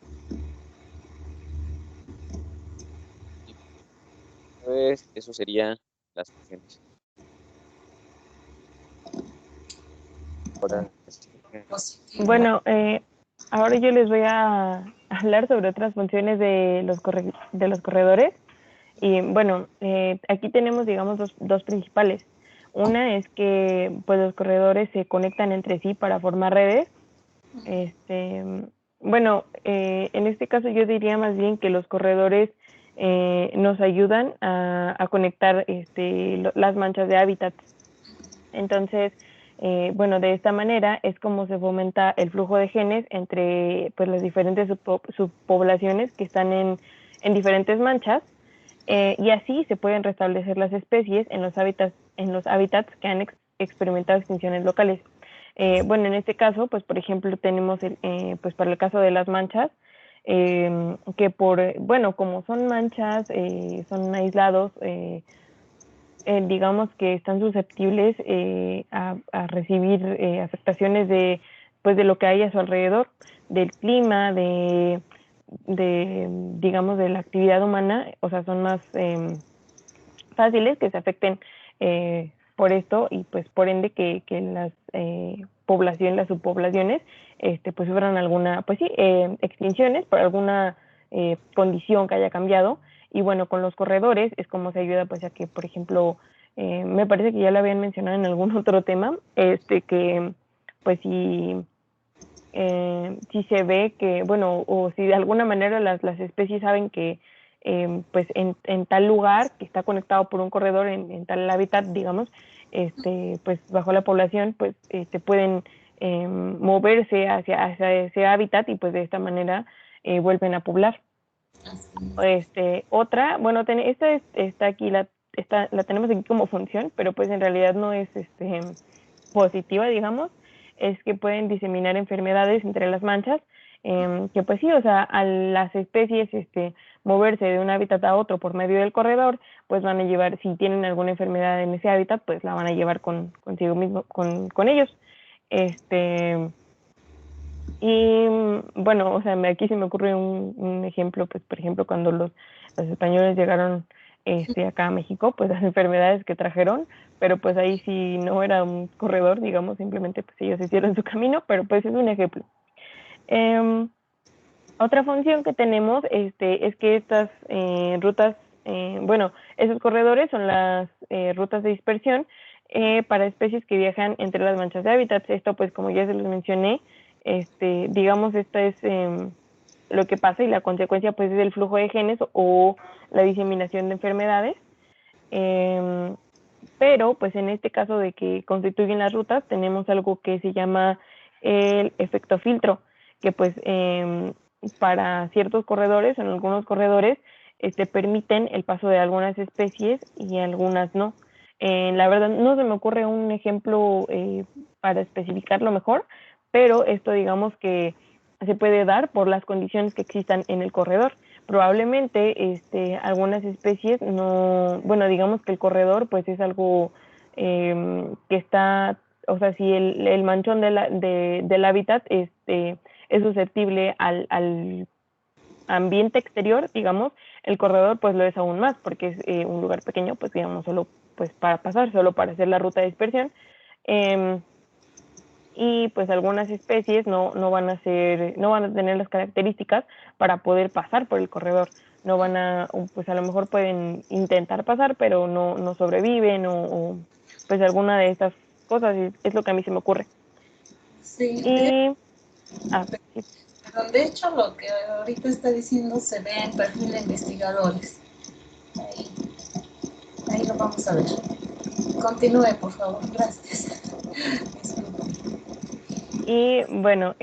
Y pues eso serían las funciones. Ahora, Positivo. Bueno, ahora yo les voy a hablar sobre otras funciones de los corredores. Y bueno, aquí tenemos, digamos, dos principales. Una es que pues los corredores se conectan entre sí para formar redes. Bueno, en este caso yo diría más bien que los corredores nos ayudan a conectar las manchas de hábitat. Entonces, bueno, de esta manera es como se fomenta el flujo de genes entre pues las diferentes subpoblaciones que están en diferentes manchas, y así se pueden restablecer las especies en los hábitats que han experimentado extinciones locales. Bueno, en este caso, pues por ejemplo tenemos pues para el caso de las manchas, que bueno, como son manchas, son aislados, digamos que están susceptibles a recibir afectaciones pues de lo que hay a su alrededor, del clima, digamos, de la actividad humana. O sea, son más fáciles que se afecten por esto, y pues por ende que las las subpoblaciones pues sufran alguna, pues sí, extinciones por alguna condición que haya cambiado. Y bueno, con los corredores es como se ayuda pues a que, por ejemplo, me parece que ya lo habían mencionado en algún otro tema, que pues si se ve que, bueno, o si de alguna manera las especies saben que pues en tal lugar que está conectado por un corredor, en tal hábitat, digamos, pues bajo la población, pues pueden moverse hacia ese hábitat, y pues de esta manera vuelven a poblar. Otra, bueno, esta está aquí, la tenemos aquí como función, pero pues en realidad no es positiva, digamos, es que pueden diseminar enfermedades entre las manchas, que pues sí, o sea, a las especies moverse de un hábitat a otro por medio del corredor, pues van a llevar, si tienen alguna enfermedad en ese hábitat, pues la van a llevar consigo mismo, con ellos. Y bueno, o sea, aquí se me ocurre un ejemplo, pues por ejemplo, cuando los españoles llegaron acá a México, pues las enfermedades que trajeron, pero pues ahí sí no era un corredor, digamos, simplemente pues ellos hicieron su camino, pero pues es un ejemplo. Otra función que tenemos es que estas rutas, bueno, esos corredores son las rutas de dispersión para especies que viajan entre las manchas de hábitats. Esto, pues, como ya se los mencioné, digamos, esta es lo que pasa y la consecuencia, pues, es el flujo de genes o la diseminación de enfermedades. Pero, pues, en este caso de que constituyen las rutas, tenemos algo que se llama el efecto filtro, que, pues, para ciertos corredores, en algunos corredores, permiten el paso de algunas especies y algunas no. La verdad, no se me ocurre un ejemplo para especificarlo mejor, pero esto digamos que se puede dar por las condiciones que existan en el corredor. Probablemente algunas especies no, bueno, digamos que el corredor pues es algo que está, o sea, si el manchón del hábitat es susceptible al ambiente exterior, digamos, el corredor pues lo es aún más, porque es un lugar pequeño, pues digamos, solo pues para pasar, solo para hacer la ruta de dispersión. Y pues algunas especies no van a tener las características para poder pasar por el corredor. No van a, pues a lo mejor pueden intentar pasar, pero no sobreviven o pues alguna de estas cosas, es lo que a mí se me ocurre. Sí, sí. De hecho, lo que ahorita está diciendo se ve en perfil de investigadores. Ahí lo vamos a ver. Continúe, por favor. Gracias. Y bueno,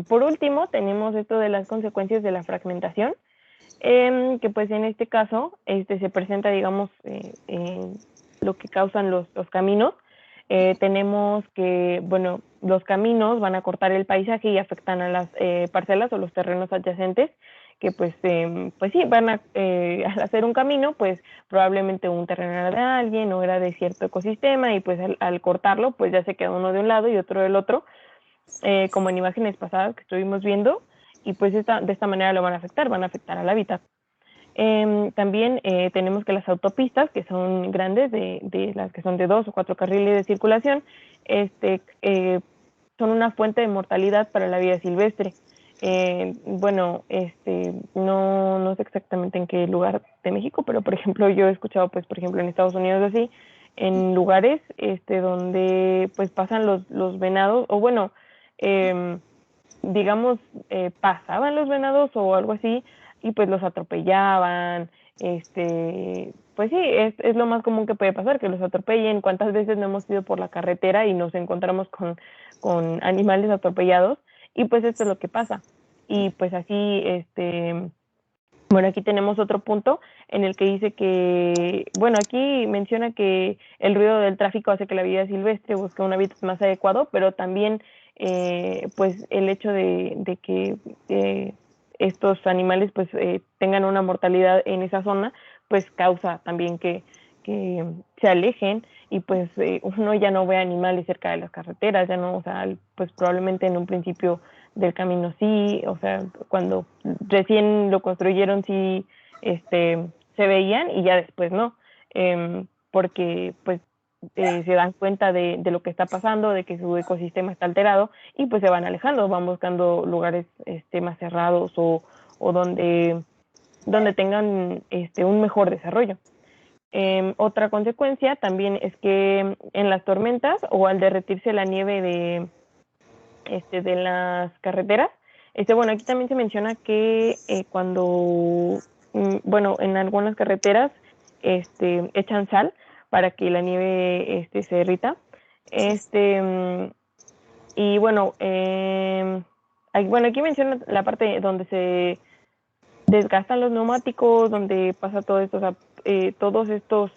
por último tenemos esto de las consecuencias de la fragmentación, que pues en este caso se presenta, digamos, lo que causan los caminos. Tenemos que, bueno, los caminos van a cortar el paisaje y afectan a las parcelas o los terrenos adyacentes, que pues sí, van al hacer un camino, pues probablemente un terreno era de alguien o era de cierto ecosistema y pues al cortarlo, pues ya se queda uno de un lado y otro del otro, como en imágenes pasadas que estuvimos viendo, y pues de esta manera lo van a afectar al hábitat. También tenemos que las autopistas, que son grandes, de las que son de 2 o 4 carriles de circulación, son una fuente de mortalidad para la vida silvestre. Bueno, no sé exactamente en qué lugar de México, pero por ejemplo yo he escuchado, pues por ejemplo en Estados Unidos así, en lugares donde pues pasan los venados, o bueno, digamos, pasaban los venados o algo así, y pues los atropellaban, pues sí, es lo más común que puede pasar, que los atropellen. ¿Cuántas veces no hemos ido por la carretera y nos encontramos con animales atropellados? Y pues esto es lo que pasa. Y pues así, bueno, aquí tenemos otro punto en el que dice que, bueno, aquí menciona que el ruido del tráfico hace que la vida silvestre busque un hábitat más adecuado, pero también, pues, el hecho de que estos animales, pues, tengan una mortalidad en esa zona, pues, causa también que se alejen y, pues, uno ya no ve animales cerca de las carreteras, ya no, o sea, pues, probablemente en un principio del camino sí, o sea, cuando recién lo construyeron sí se veían y ya después no, porque pues se dan cuenta de lo que está pasando, de que su ecosistema está alterado y pues se van alejando, van buscando lugares más cerrados o donde tengan un mejor desarrollo. Otra consecuencia también es que en las tormentas o al derretirse la nieve de las carreteras, bueno, aquí también se menciona que cuando, bueno, en algunas carreteras echan sal para que la nieve se derrita. Y bueno, aquí menciona la parte donde se desgastan los neumáticos, donde pasa todo esto, o sea, todos estos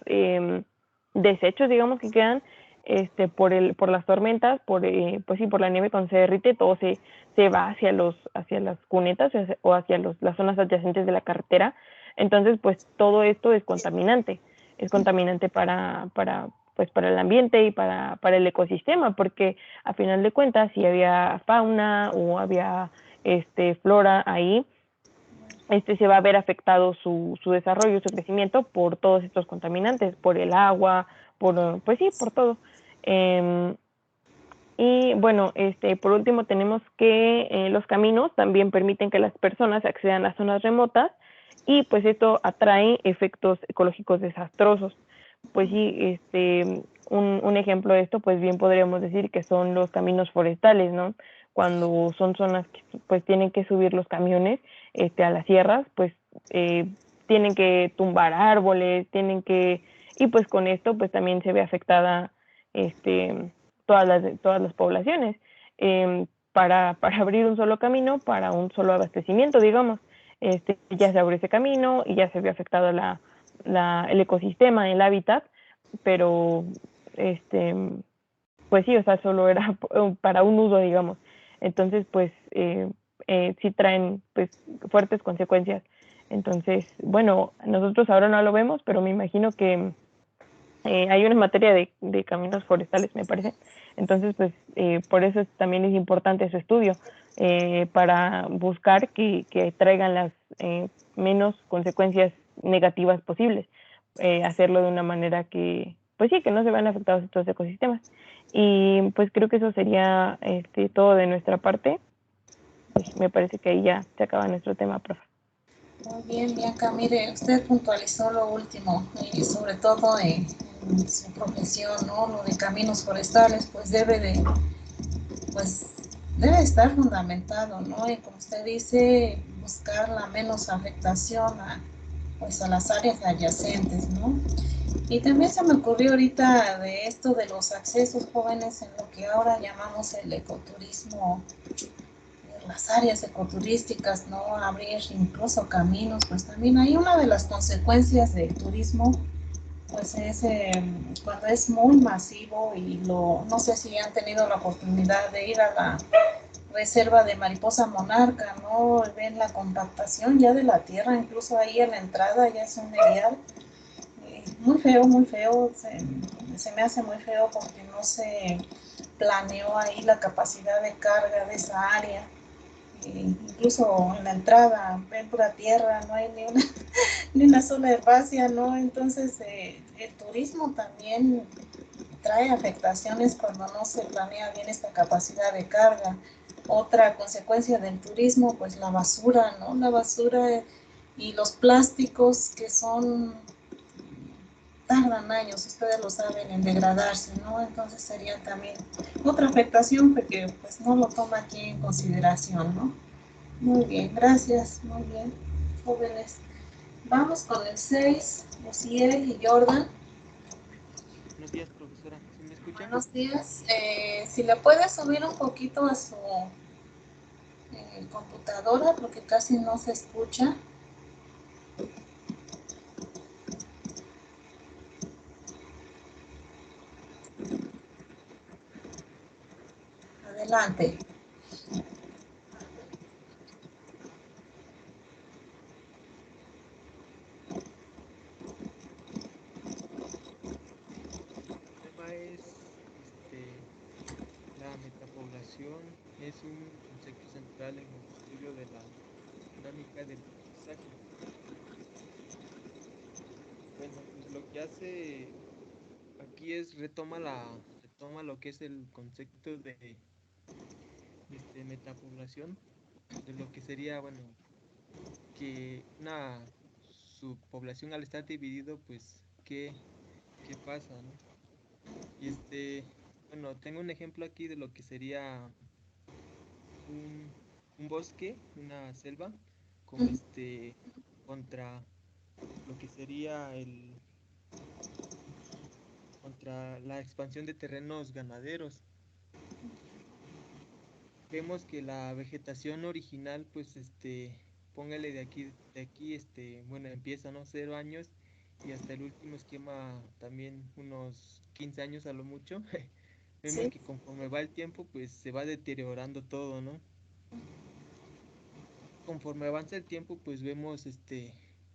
desechos, digamos, que quedan, por las tormentas, pues sí, por la nieve cuando se derrite, todo se va hacia las cunetas o hacia las zonas adyacentes de la carretera. Entonces, pues todo esto es contaminante pues para el ambiente y para el ecosistema, porque a final de cuentas, si había fauna o había flora ahí, se va a ver afectado su desarrollo, su crecimiento por todos estos contaminantes, por el agua, pues sí, por todo. Y bueno, por último tenemos que los caminos también permiten que las personas accedan a zonas remotas y pues esto atrae efectos ecológicos desastrosos. Pues sí, un ejemplo de esto, pues bien podríamos decir que son los caminos forestales, ¿no? Cuando son zonas que pues tienen que subir los camiones a las sierras, pues tienen que tumbar árboles, y pues con esto pues también se ve afectada todas las poblaciones, para abrir un solo camino, para un solo abastecimiento, digamos. Ya se abrió ese camino y ya se vio afectado el ecosistema, el hábitat, pero pues sí, o sea, solo era para un uso, digamos. Entonces, pues sí traen pues fuertes consecuencias. Entonces, bueno, nosotros ahora no lo vemos, pero me imagino que hay una materia de caminos forestales, me parece. Entonces, pues por eso también es importante su estudio, para buscar que traigan las menos consecuencias negativas posibles, hacerlo de una manera que, pues sí, que no se vean afectados estos ecosistemas. Y pues creo que eso sería todo de nuestra parte. Pues, me parece que ahí ya se acaba nuestro tema, profe. Muy bien, Bianca. Mire, usted puntualizó lo último y sobre todo en su profesión, ¿no? Lo de caminos forestales, pues debe estar fundamentado, ¿no? Y como usted dice, buscar la menos afectación pues a las áreas adyacentes, ¿no? Y también se me ocurrió ahorita de esto de los accesos jóvenes en lo que ahora llamamos el ecoturismo, las áreas ecoturísticas, ¿no? Abrir incluso caminos, pues también hay una de las consecuencias del turismo, pues es cuando es muy masivo y no sé si han tenido la oportunidad de ir a la reserva de mariposa monarca, ¿no? Ven la compactación ya de la tierra, incluso ahí en la entrada ya es un medial. Muy feo, se me hace muy feo porque no se planeó ahí la capacidad de carga de esa área. Incluso en la entrada ven pura tierra, no hay ni una sola herbácea, ¿no? Entonces el turismo también trae afectaciones cuando no se planea bien esta capacidad de carga. Otra consecuencia del turismo, pues la basura, ¿no? La basura y los plásticos que tardan años, ustedes lo saben, en degradarse, ¿no? Entonces sería también otra afectación porque pues no lo toma aquí en consideración, ¿no? Muy bien, gracias, muy bien, jóvenes. Vamos con el 6, Luciel y Jordan. Buenos días, profesora. ¿Sí me escucha? Buenos días. Si le puede subir un poquito a su computadora porque casi no se escucha. Adelante. El tema es la metapoblación es un concepto central en el estudio de la dinámica del paisaje. Bueno, pues lo que hace aquí es retoma lo que es el concepto de metapoblación, de lo que sería, bueno, que una subpoblación al estar dividido, pues, ¿qué pasa, no? Y bueno, tengo un ejemplo aquí de lo que sería un, un bosque, una selva, con contra lo que sería contra la expansión de terrenos ganaderos. Vemos que la vegetación original, pues póngale de aquí, bueno, empieza, ¿no? 0 años y hasta el último esquema también unos 15 años a lo mucho, vemos Sí, que conforme va el tiempo, pues se va deteriorando todo, ¿no? Conforme avanza el tiempo, pues vemos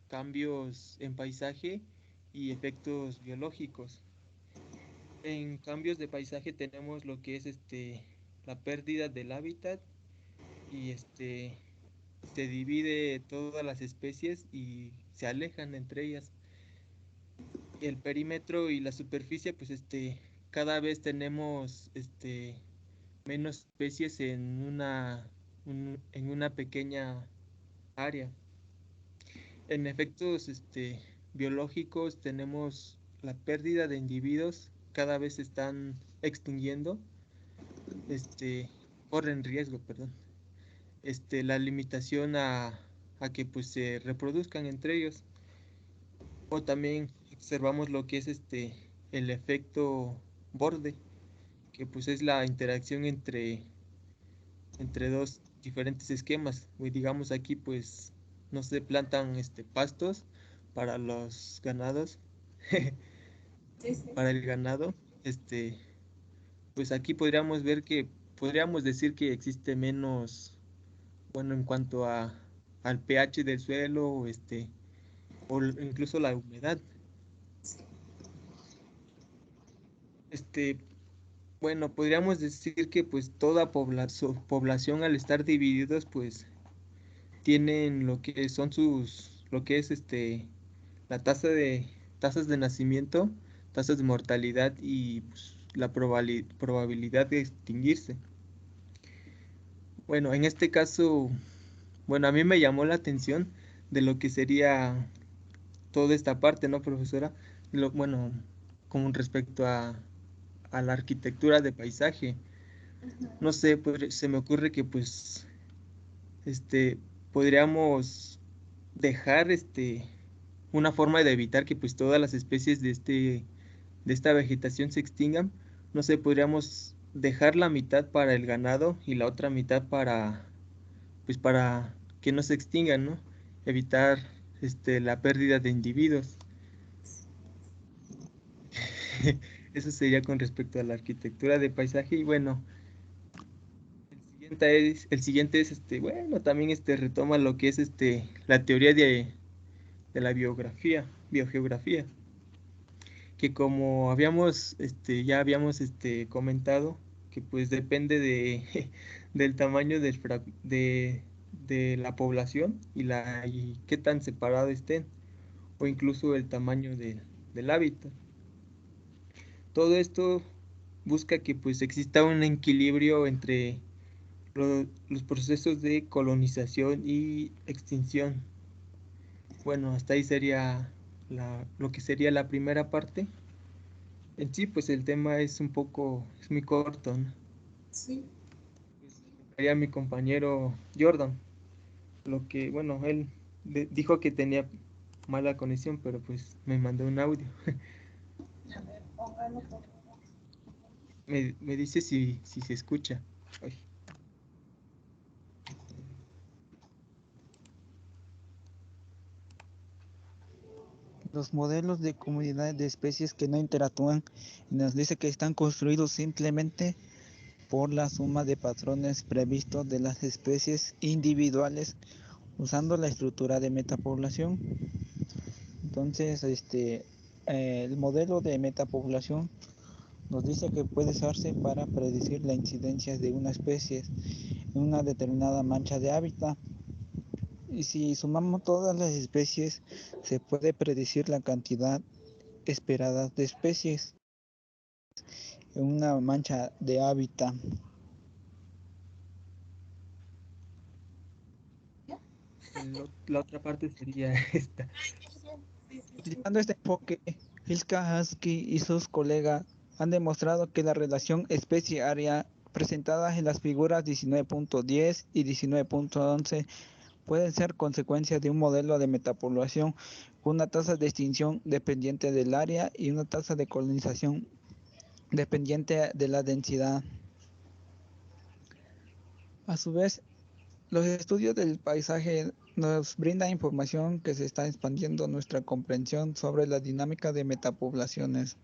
cambios en paisaje y efectos biológicos. En cambios de paisaje tenemos lo que es la pérdida del hábitat y se divide todas las especies y se alejan entre ellas. El perímetro y la superficie, pues cada vez tenemos menos especies en en una pequeña área. En efectos biológicos tenemos la pérdida de individuos, cada vez se están extinguiendo, este, corren riesgo, perdón. La limitación a que pues se reproduzcan entre ellos. O también observamos lo que es el efecto borde, que pues es la interacción entre dos diferentes esquemas. Y digamos aquí pues no se plantan pastos para los ganados, sí, sí. para el ganado. Pues aquí podríamos decir que existe menos, bueno, en cuanto al pH del suelo, o incluso la humedad. Este, bueno, podríamos decir que pues toda población al estar divididos, pues tienen lo que son lo que es la tasas de nacimiento, tasas de mortalidad y pues, la probabilidad de extinguirse. Bueno, en este caso, bueno, a mí me llamó la atención de lo que sería toda esta parte, ¿no, profesora? Bueno, con respecto a la arquitectura de paisaje. No sé, se me ocurre que pues este podríamos dejar una forma de evitar que pues todas las especies de esta vegetación se extingan. No sé, podríamos dejar la mitad para el ganado y la otra mitad para que no se extingan, ¿no? Evitar la pérdida de individuos. Eso sería con respecto a la arquitectura de paisaje y bueno, el siguiente es bueno, también retoma lo que es la teoría de la biogeografía, que como ya habíamos comentado, que pues depende del tamaño de la población y qué tan separado estén, o incluso el tamaño del hábitat. Todo esto busca que pues exista un equilibrio entre los procesos de colonización y extinción. Bueno, hasta ahí sería lo que sería la primera parte. En sí, pues el tema es muy corto, ¿no? Sí. Pues le dejaría a mi compañero Jordan, bueno, él dijo que tenía mala conexión, pero pues me mandó un audio. A ver, póngalo por favor. Me dice si se escucha. Ay. Los modelos de comunidades de especies que no interactúan nos dice que están construidos simplemente por la suma de patrones previstos de las especies individuales usando la estructura de metapoblación. Entonces, el modelo de metapoblación nos dice que puede usarse para predecir la incidencia de una especie en una determinada mancha de hábitat. Y si sumamos todas las especies, se puede predecir la cantidad esperada de especies en una mancha de hábitat. La otra parte sería esta. Sí, sí, sí. Utilizando este enfoque, Hilka Husky y sus colegas han demostrado que la relación especie-área presentadas en las figuras 19.10 y 19.11 pueden ser consecuencia de un modelo de metapoblación con una tasa de extinción dependiente del área y una tasa de colonización dependiente de la densidad. A su vez, los estudios del paisaje nos brinda información que se está expandiendo nuestra comprensión sobre la dinámica de metapoblaciones.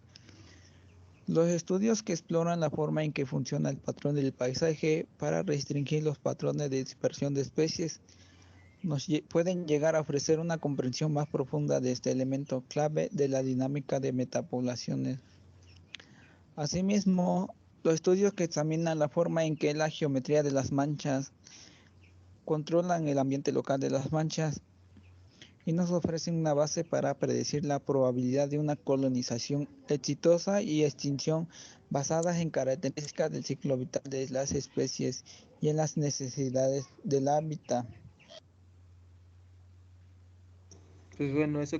Los estudios que exploran la forma en que funciona el patrón del paisaje para restringir los patrones de dispersión de especies pueden llegar a ofrecer una comprensión más profunda de este elemento clave de la dinámica de metapoblaciones. Asimismo, los estudios que examinan la forma en que la geometría de las manchas controlan el ambiente local de las manchas y nos ofrecen una base para predecir la probabilidad de una colonización exitosa y extinción basadas en características del ciclo vital de las especies y en las necesidades del hábitat. Pues bueno, eso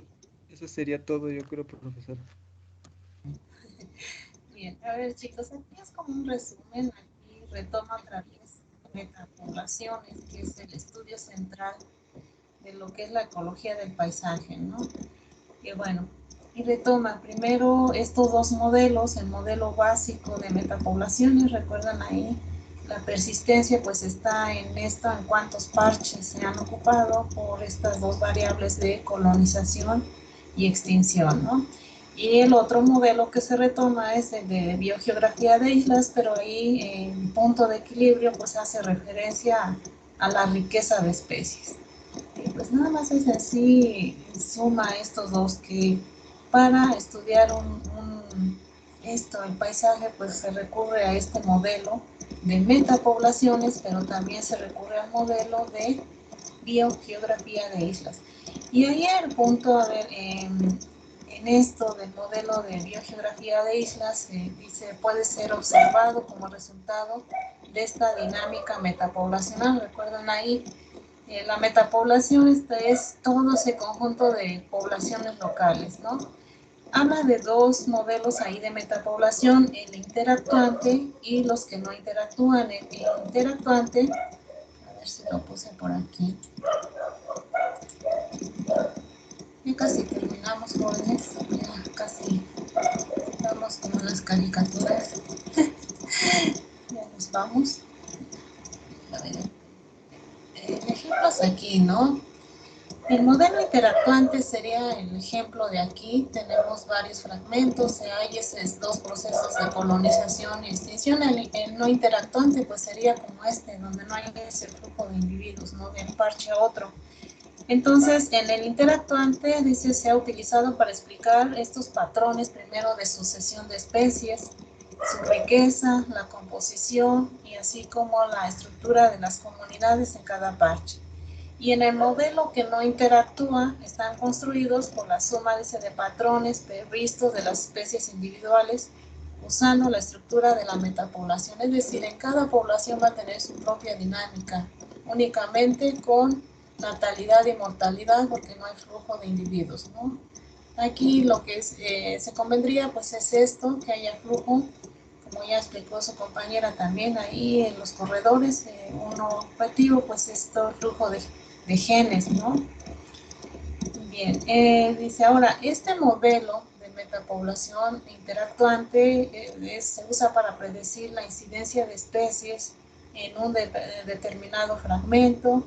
sería todo, yo creo, profesor. Bien, a ver chicos, aquí es como un resumen, aquí retoma otra vez metapoblaciones, que es el estudio central de lo que es la ecología del paisaje, ¿no? Y bueno, y retoma primero estos dos modelos, el modelo básico de metapoblaciones, recuerdan ahí, la persistencia pues está en esto, en cuántos parches se han ocupado por estas dos variables de colonización y extinción, ¿no? Y el otro modelo que se retoma es el de biogeografía de islas, pero ahí en punto de equilibrio pues hace referencia a la riqueza de especies. Y pues nada más es así, suma estos dos, que para estudiar el paisaje, pues se recurre a este modelo de metapoblaciones, pero también se recurre al modelo de biogeografía de islas. Y ahí el punto, a ver, en esto del modelo de biogeografía de islas, dice, puede ser observado como resultado de esta dinámica metapoblacional. Recuerdan ahí, la metapoblación es todo ese conjunto de poblaciones locales, ¿no? Habla de dos modelos ahí de metapoblación, el interactuante y los que no interactúan. El interactuante, a ver si lo puse por aquí. Ya casi terminamos, jóvenes, ya casi estamos como en las caricaturas. Ya nos vamos. A ver, ejemplos aquí, ¿no? El modelo interactuante sería el ejemplo de aquí. Tenemos varios fragmentos, hay esos dos procesos de colonización y extinción. El no interactuante pues sería como este, donde no hay ese flujo de individuos, ¿no? De un parche a otro. Entonces, en el interactuante, dice, se ha utilizado para explicar estos patrones, primero de sucesión de especies, su riqueza, la composición y así como la estructura de las comunidades en cada parche. Y en el modelo que no interactúa, están construidos por la suma de patrones previstos de las especies individuales, usando la estructura de la metapoblación. Es decir, en cada población va a tener su propia dinámica, únicamente con natalidad y mortalidad, porque no hay flujo de individuos, ¿no? Aquí lo que se convendría pues es esto, que haya flujo, como ya explicó su compañera también ahí en los corredores, un objetivo pues es todo el flujo de genes, ¿no? Bien, dice ahora, este modelo de metapoblación interactuante se usa para predecir la incidencia de especies en un determinado fragmento,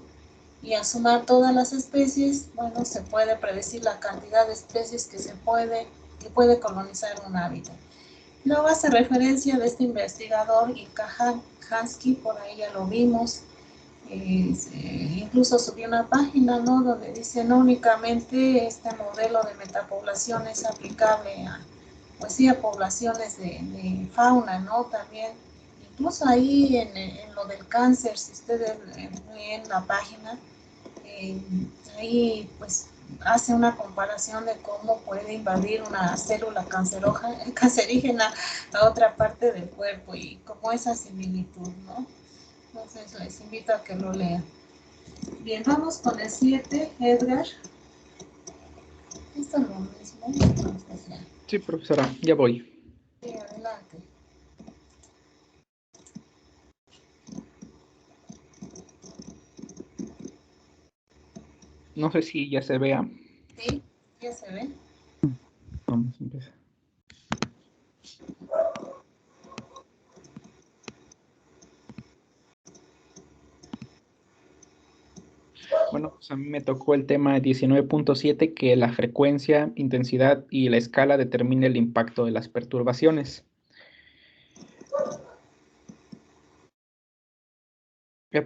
y al sumar todas las especies, bueno, se puede predecir la cantidad de especies que puede colonizar un hábitat. Luego hace referencia de este investigador, Ilka Hansky, por ahí ya lo vimos. Incluso subió una página, ¿no?, donde dice no únicamente este modelo de metapoblación es aplicable a, pues sí, a poblaciones de fauna, ¿no? También, incluso ahí en lo del cáncer, si ustedes ven la página, ahí pues hace una comparación de cómo puede invadir una célula cancerígena a otra parte del cuerpo y cómo esa similitud, ¿no? Entonces les invito a que lo lean. Bien, vamos con el 7, Edgar. Esto es lo mismo. Entonces, ya. Sí, profesora, ya voy. Sí, adelante. No sé si ya se vea. Sí, ya se ve. Vamos a empezar. Bueno, pues a mí me tocó el tema 19.7, que la frecuencia, intensidad y la escala determina el impacto de las perturbaciones.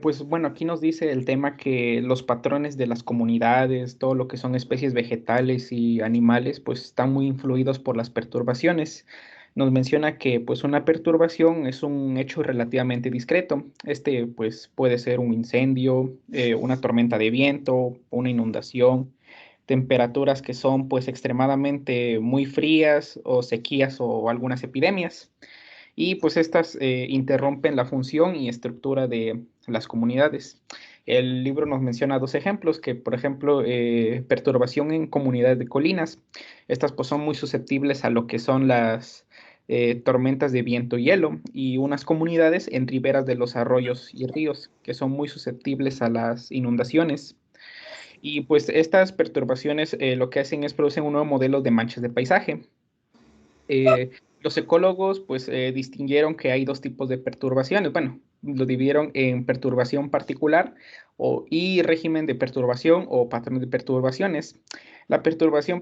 Pues bueno, aquí nos dice el tema que los patrones de las comunidades, todo lo que son especies vegetales y animales, pues están muy influidos por las perturbaciones. Nos menciona que pues una perturbación es un hecho relativamente discreto. Este pues puede ser un incendio, una tormenta de viento, una inundación, temperaturas que son pues extremadamente muy frías o sequías o algunas epidemias. Y pues estas interrumpen la función y estructura de las comunidades. El libro nos menciona dos ejemplos, que por ejemplo, perturbación en comunidades de colinas. Estas pues son muy susceptibles a lo que son las tormentas de viento y hielo, y unas comunidades en riberas de los arroyos y ríos, que son muy susceptibles a las inundaciones. Y pues estas perturbaciones lo que hacen es producir un nuevo modelo de manchas de paisaje. Los ecólogos pues distinguieron que hay dos tipos de perturbaciones. Bueno, lo dividieron en perturbación particular y régimen de perturbación o patrón de perturbaciones. La perturbación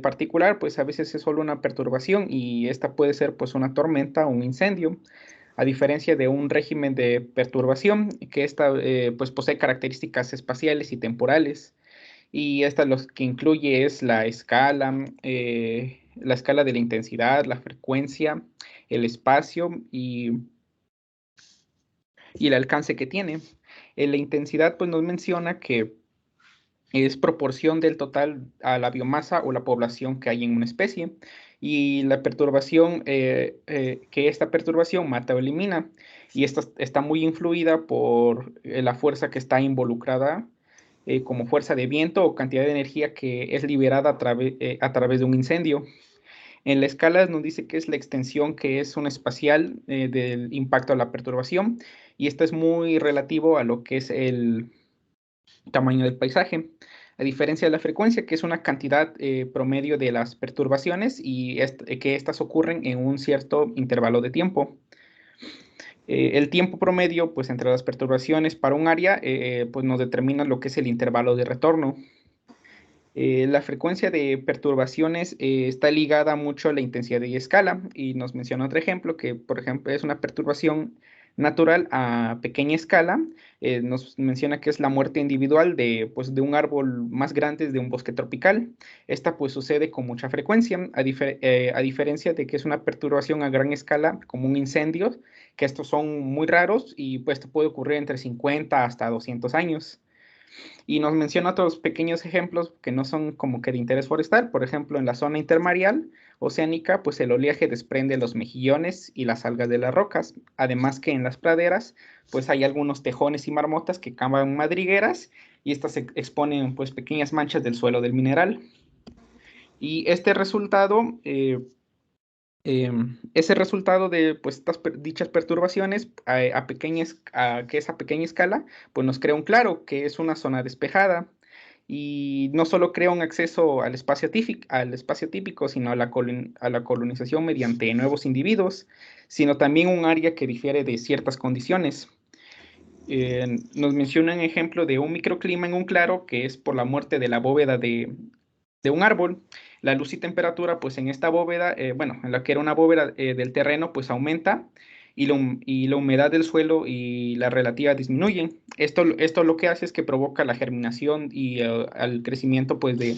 particular pues a veces es solo una perturbación y esta puede ser pues una tormenta o un incendio, a diferencia de un régimen de perturbación que esta pues posee características espaciales y temporales. Y esta lo que incluye es la escala de la intensidad, la frecuencia, el espacio y el alcance que tiene. La intensidad pues nos menciona que es proporción del total a la biomasa o la población que hay en una especie. Y la perturbación, que esta perturbación mata o elimina. Y esta está muy influida por la fuerza que está involucrada, como fuerza de viento o cantidad de energía que es liberada a través de un incendio. En la escala nos dice que es la extensión que es una espacial del impacto a la perturbación, y esto es muy relativo a lo que es el tamaño del paisaje, a diferencia de la frecuencia, que es una cantidad promedio de las perturbaciones y que estas ocurren en un cierto intervalo de tiempo. El tiempo promedio, pues entre las perturbaciones para un área, pues nos determina lo que es el intervalo de retorno. La frecuencia de perturbaciones está ligada mucho a la intensidad y escala, y nos menciona otro ejemplo que, por ejemplo, es una perturbación natural a pequeña escala. Nos menciona que es la muerte individual pues, de un árbol más grande de un bosque tropical. Esta pues sucede con mucha frecuencia, a diferencia de que es una perturbación a gran escala como un incendio, que estos son muy raros y pues esto puede ocurrir entre 50 hasta 200 años. Y nos menciona otros pequeños ejemplos que no son como que de interés forestal. Por ejemplo, en la zona intermareal oceánica, pues el oleaje desprende los mejillones y las algas de las rocas. Además que en las praderas, pues hay algunos tejones y marmotas que cavan madrigueras, y estas exponen pues pequeñas manchas del suelo del mineral. Y este resultado ese resultado de pues, dichas perturbaciones que es a pequeña escala, pues nos crea un claro, que es una zona despejada, y no solo crea un acceso al espacio típico, sino a la colonización mediante nuevos individuos, sino también un área que difiere de ciertas condiciones. Nos menciona un ejemplo de un microclima en un claro, que es por la muerte de la bóveda de un árbol. La luz y temperatura, pues en esta bóveda, bueno, en la que era una bóveda del terreno, pues aumenta, y la humedad del suelo y la relativa disminuyen. Esto lo que hace es que provoca la germinación y el crecimiento, pues, de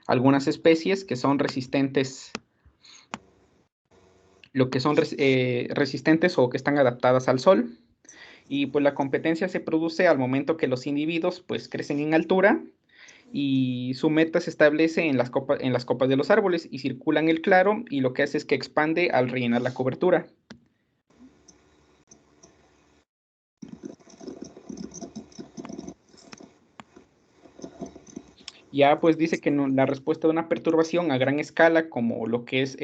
algunas especies que son resistentes, resistentes o que están adaptadas al sol. Y pues la competencia se produce al momento que los individuos, pues, crecen en altura, y su meta se establece en las copas de los árboles y circulan el claro, y lo que hace es que expande al rellenar la cobertura. Ya pues dice que la respuesta de una perturbación a gran escala, como lo que es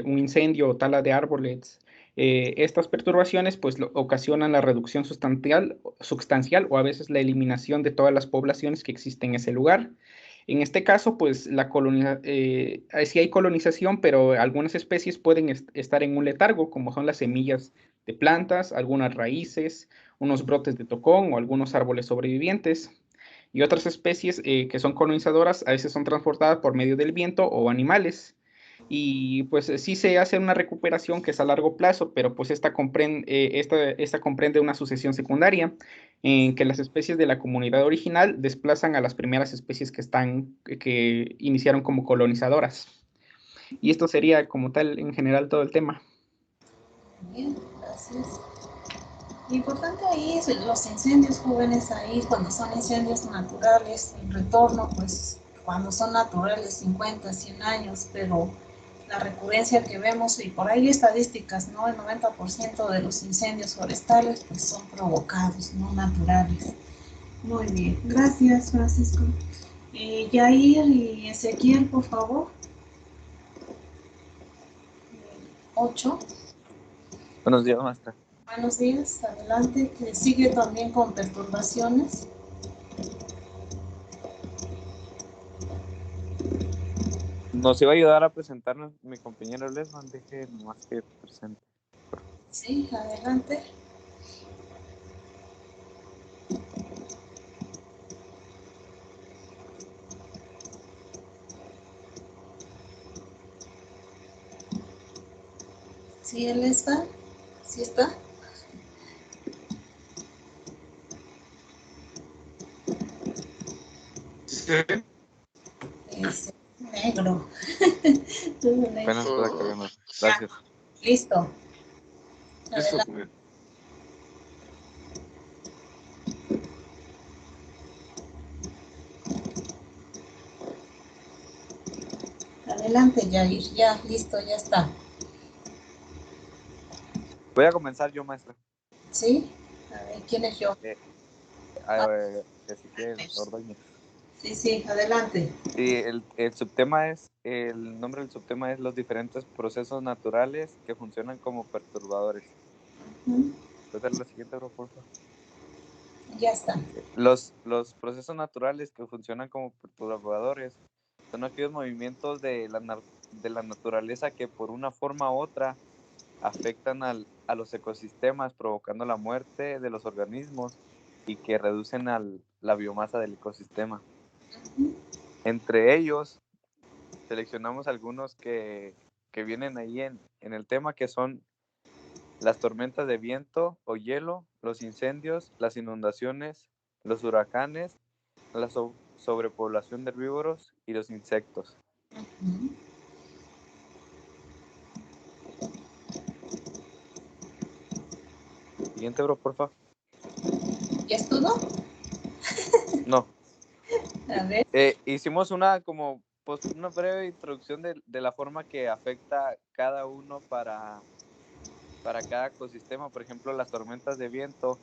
un incendio o tala de árboles, estas perturbaciones pues ocasionan la reducción sustancial o a veces la eliminación de todas las poblaciones que existen en ese lugar. En este caso, pues sí hay colonización, pero algunas especies pueden estar en un letargo, como son las semillas de plantas, algunas raíces, unos brotes de tocón o algunos árboles sobrevivientes. y otras especies que son colonizadoras a veces son transportadas por medio del viento o animales. Y pues sí se hace una recuperación que es a largo plazo, pero pues esta comprende una sucesión secundaria en que las especies de la comunidad original desplazan a las primeras especies que iniciaron como colonizadoras. Y esto sería como tal en general todo el tema. Bien, gracias. Lo importante ahí es los incendios jóvenes ahí, cuando son incendios naturales, el retorno, pues cuando son naturales 50, 100 años, pero la recurrencia que vemos, y por ahí estadísticas, ¿no? El 90% de los incendios forestales pues son provocados, no naturales. Muy bien, gracias Francisco. Yair y Ezequiel, por favor. 8. Buenos días, maestra. Buenos días, adelante, que sigue también con perturbaciones. Nos iba a ayudar a presentarnos mi compañero Lesman, deje nomás que presente. Sí, adelante. ¿Sí él está? ¿Sí está? ¿Sí? Es negro. Apenas está cargando. Gracias. Listo. Listo. Adelante. Adelante, Yair. Ya, listo, ya está. Voy a comenzar yo, maestra. ¿Sí? A ver, ¿quién es yo? Ezequiel Ordóñez. Sí, sí, adelante. Y el subtema el nombre del subtema es los diferentes procesos naturales que funcionan como perturbadores. ¿Puedes dar la siguiente, por favor? Ya está. Los procesos naturales que funcionan como perturbadores son aquellos movimientos de la naturaleza que por una forma u otra afectan a los ecosistemas, provocando la muerte de los organismos y que reducen la biomasa del ecosistema. Entre ellos, seleccionamos algunos que vienen ahí en el tema, que son las tormentas de viento o hielo, los incendios, las inundaciones, los huracanes, la sobrepoblación de herbívoros y los insectos. Siguiente, bro, por favor. ¿Ya es todo? No. A ver. Hicimos una breve introducción de la forma que afecta cada uno para cada ecosistema. Por ejemplo, las tormentas de viento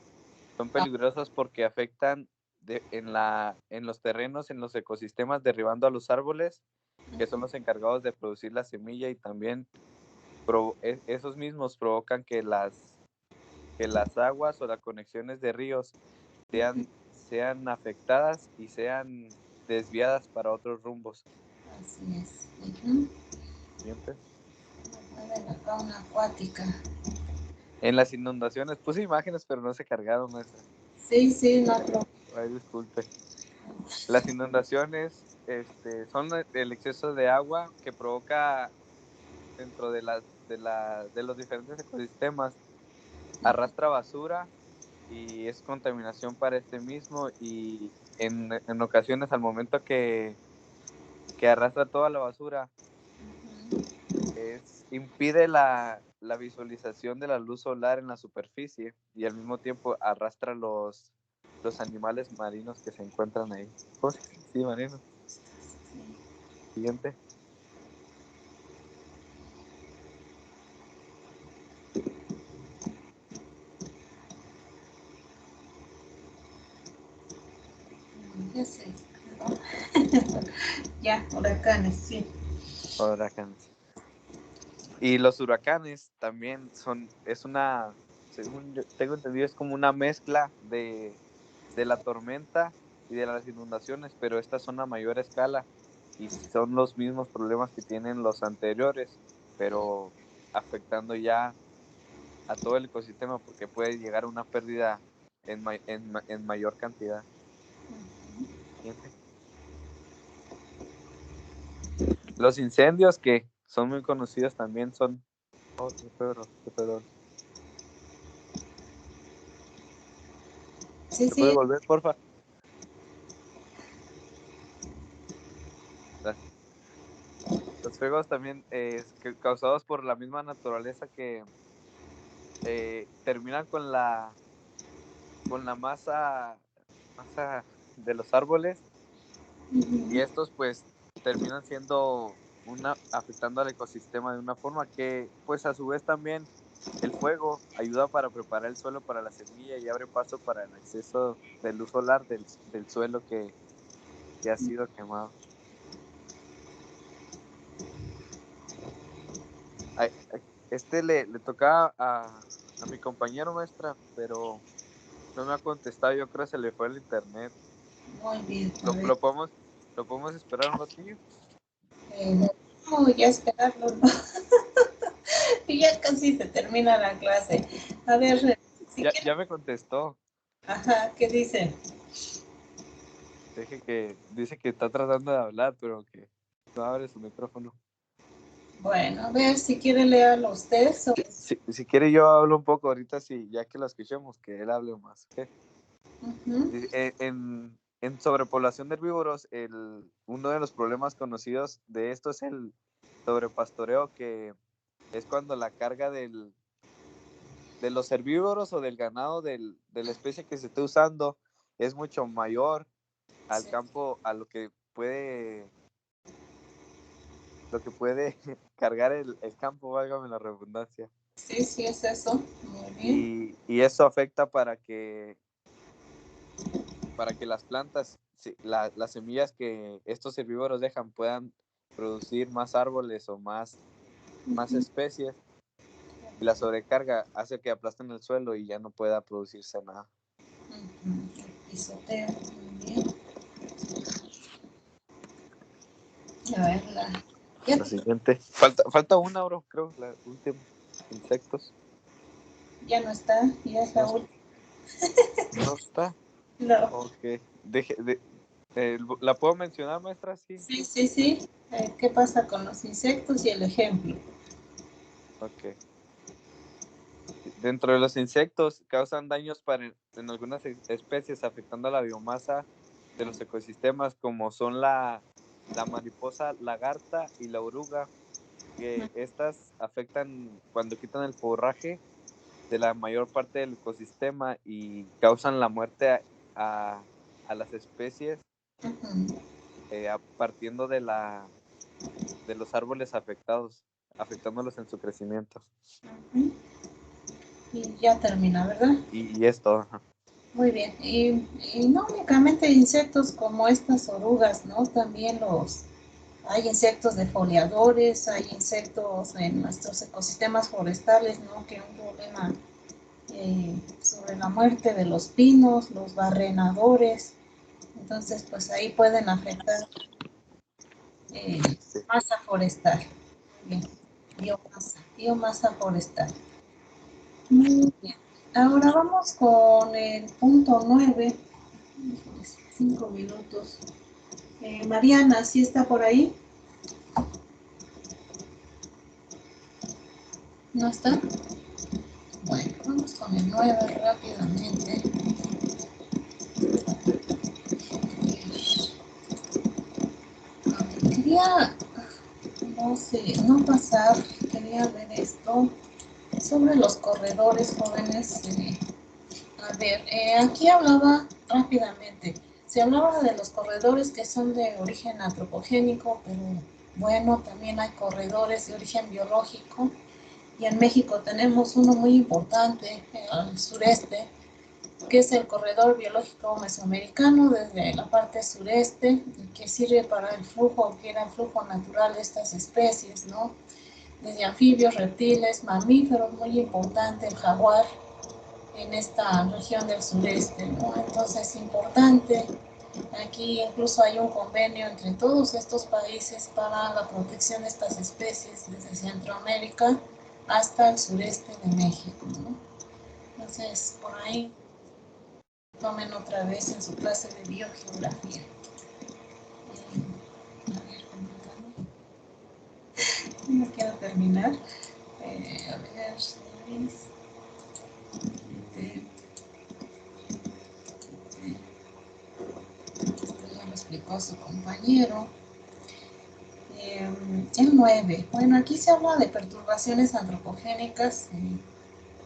son peligrosas porque afectan en los terrenos, en los ecosistemas, derribando a los árboles, que son los encargados de producir la semilla, y también esos mismos provocan que las aguas o las conexiones de ríos sean afectadas y sean desviadas para otros rumbos. Así es. Siguiente. La fauna acuática. En las inundaciones puse imágenes, pero no se cargaron, maestra. Sí, no creo. Ay, disculpe. Las inundaciones son el exceso de agua que provoca dentro de los diferentes ecosistemas. Arrastra basura y es contaminación para este mismo, y en ocasiones, al momento que arrastra toda la basura, impide la visualización de la luz solar en la superficie, y al mismo tiempo arrastra los animales marinos que se encuentran ahí. Pues, sí, marinos. Siguiente. Ya sé. Ya, huracanes, sí. Huracanes. Y los huracanes también según yo tengo entendido, es como una mezcla de la tormenta y de las inundaciones, pero estas son a mayor escala y son los mismos problemas que tienen los anteriores, pero afectando ya a todo el ecosistema, porque puede llegar a una pérdida en mayor cantidad. siguiente. Los incendios que son muy conocidos también son... Oh, qué pedo. Sí, ¿Se puede sí. volver, porfa? Gracias. Los fuegos también causados por la misma naturaleza que terminan con la masa de los árboles, y estos pues terminan siendo afectando al ecosistema de una forma que pues a su vez también el fuego ayuda para preparar el suelo para la semilla y abre paso para el acceso de luz solar del suelo que ha sido quemado. Le tocaba a mi compañero, maestra, pero no me ha contestado. Yo creo que se le fue el internet. Muy bien. ¿Lo podemos esperar un ratillo? No, ya esperarlo, ¿no? Ya casi se termina la clase. A ver, si Ya me contestó. Ajá, ¿qué dice? Dice que está tratando de hablar, pero que no abre su micrófono. Bueno, a ver, si quiere leerlo usted. Si quiere yo hablo un poco ahorita, ya que lo escuchemos, que él hable más. ¿Okay? Uh-huh. En sobrepoblación de herbívoros, uno de los problemas conocidos de esto es el sobrepastoreo, que es cuando la carga de los herbívoros o del ganado de la especie que se esté usando es mucho mayor al campo, a lo que puede cargar el campo, válgame la redundancia. Sí, es eso. Muy bien. Y eso afecta para que las plantas, las semillas que estos herbívoros dejan, puedan producir más árboles o más especies, y la sobrecarga hace que aplasten el suelo y ya no pueda producirse nada. Pisoteo, muy bien. A ver, la siguiente. Falta una, bro, creo, la última. Insectos. Ya no está, ya es la última. ¿No está? No. Ok. ¿La puedo mencionar, maestra? Sí. ¿Qué pasa con los insectos y el ejemplo? Ok. Dentro de los insectos causan daños en algunas especies, afectando a la biomasa de los ecosistemas, como son la mariposa lagarta y la oruga, que estas afectan cuando quitan el forraje de la mayor parte del ecosistema y causan la muerte a las especies, partiendo de los árboles afectados, afectándolos en su crecimiento. Y ya termina, ¿verdad? Y es todo. Muy bien. Y no únicamente insectos como estas orugas, ¿no? También hay insectos defoliadores, hay insectos en nuestros ecosistemas forestales, ¿no? Que un problema sobre la muerte de los pinos, los barrenadores. Entonces, pues ahí pueden afectar masa forestal. Bien. Biomasa forestal. Muy bien. Ahora vamos con el punto 9. 5 minutos. Mariana, ¿sí está por ahí? ¿No está? Bueno, vamos con el 9 rápidamente. Quería, no pasar, quería ver esto sobre los corredores jóvenes. A ver, aquí hablaba rápidamente. Se hablaba de los corredores que son de origen antropogénico, pero bueno, también hay corredores de origen biológico. Y en México tenemos uno muy importante al sureste, que es el corredor biológico mesoamericano desde la parte sureste, que sirve para el flujo natural de estas especies, ¿no? Desde anfibios, reptiles, mamíferos, muy importante el jaguar en esta región del sureste, ¿no? Entonces es importante. Aquí incluso hay un convenio entre todos estos países para la protección de estas especies desde Centroamérica hasta el sureste de México, ¿no? Entonces, por ahí tomen otra vez en su clase de biogeografía. terminar. A ver, Luis. Ya lo explicó su compañero. El 9. Bueno, aquí se habla de perturbaciones antropogénicas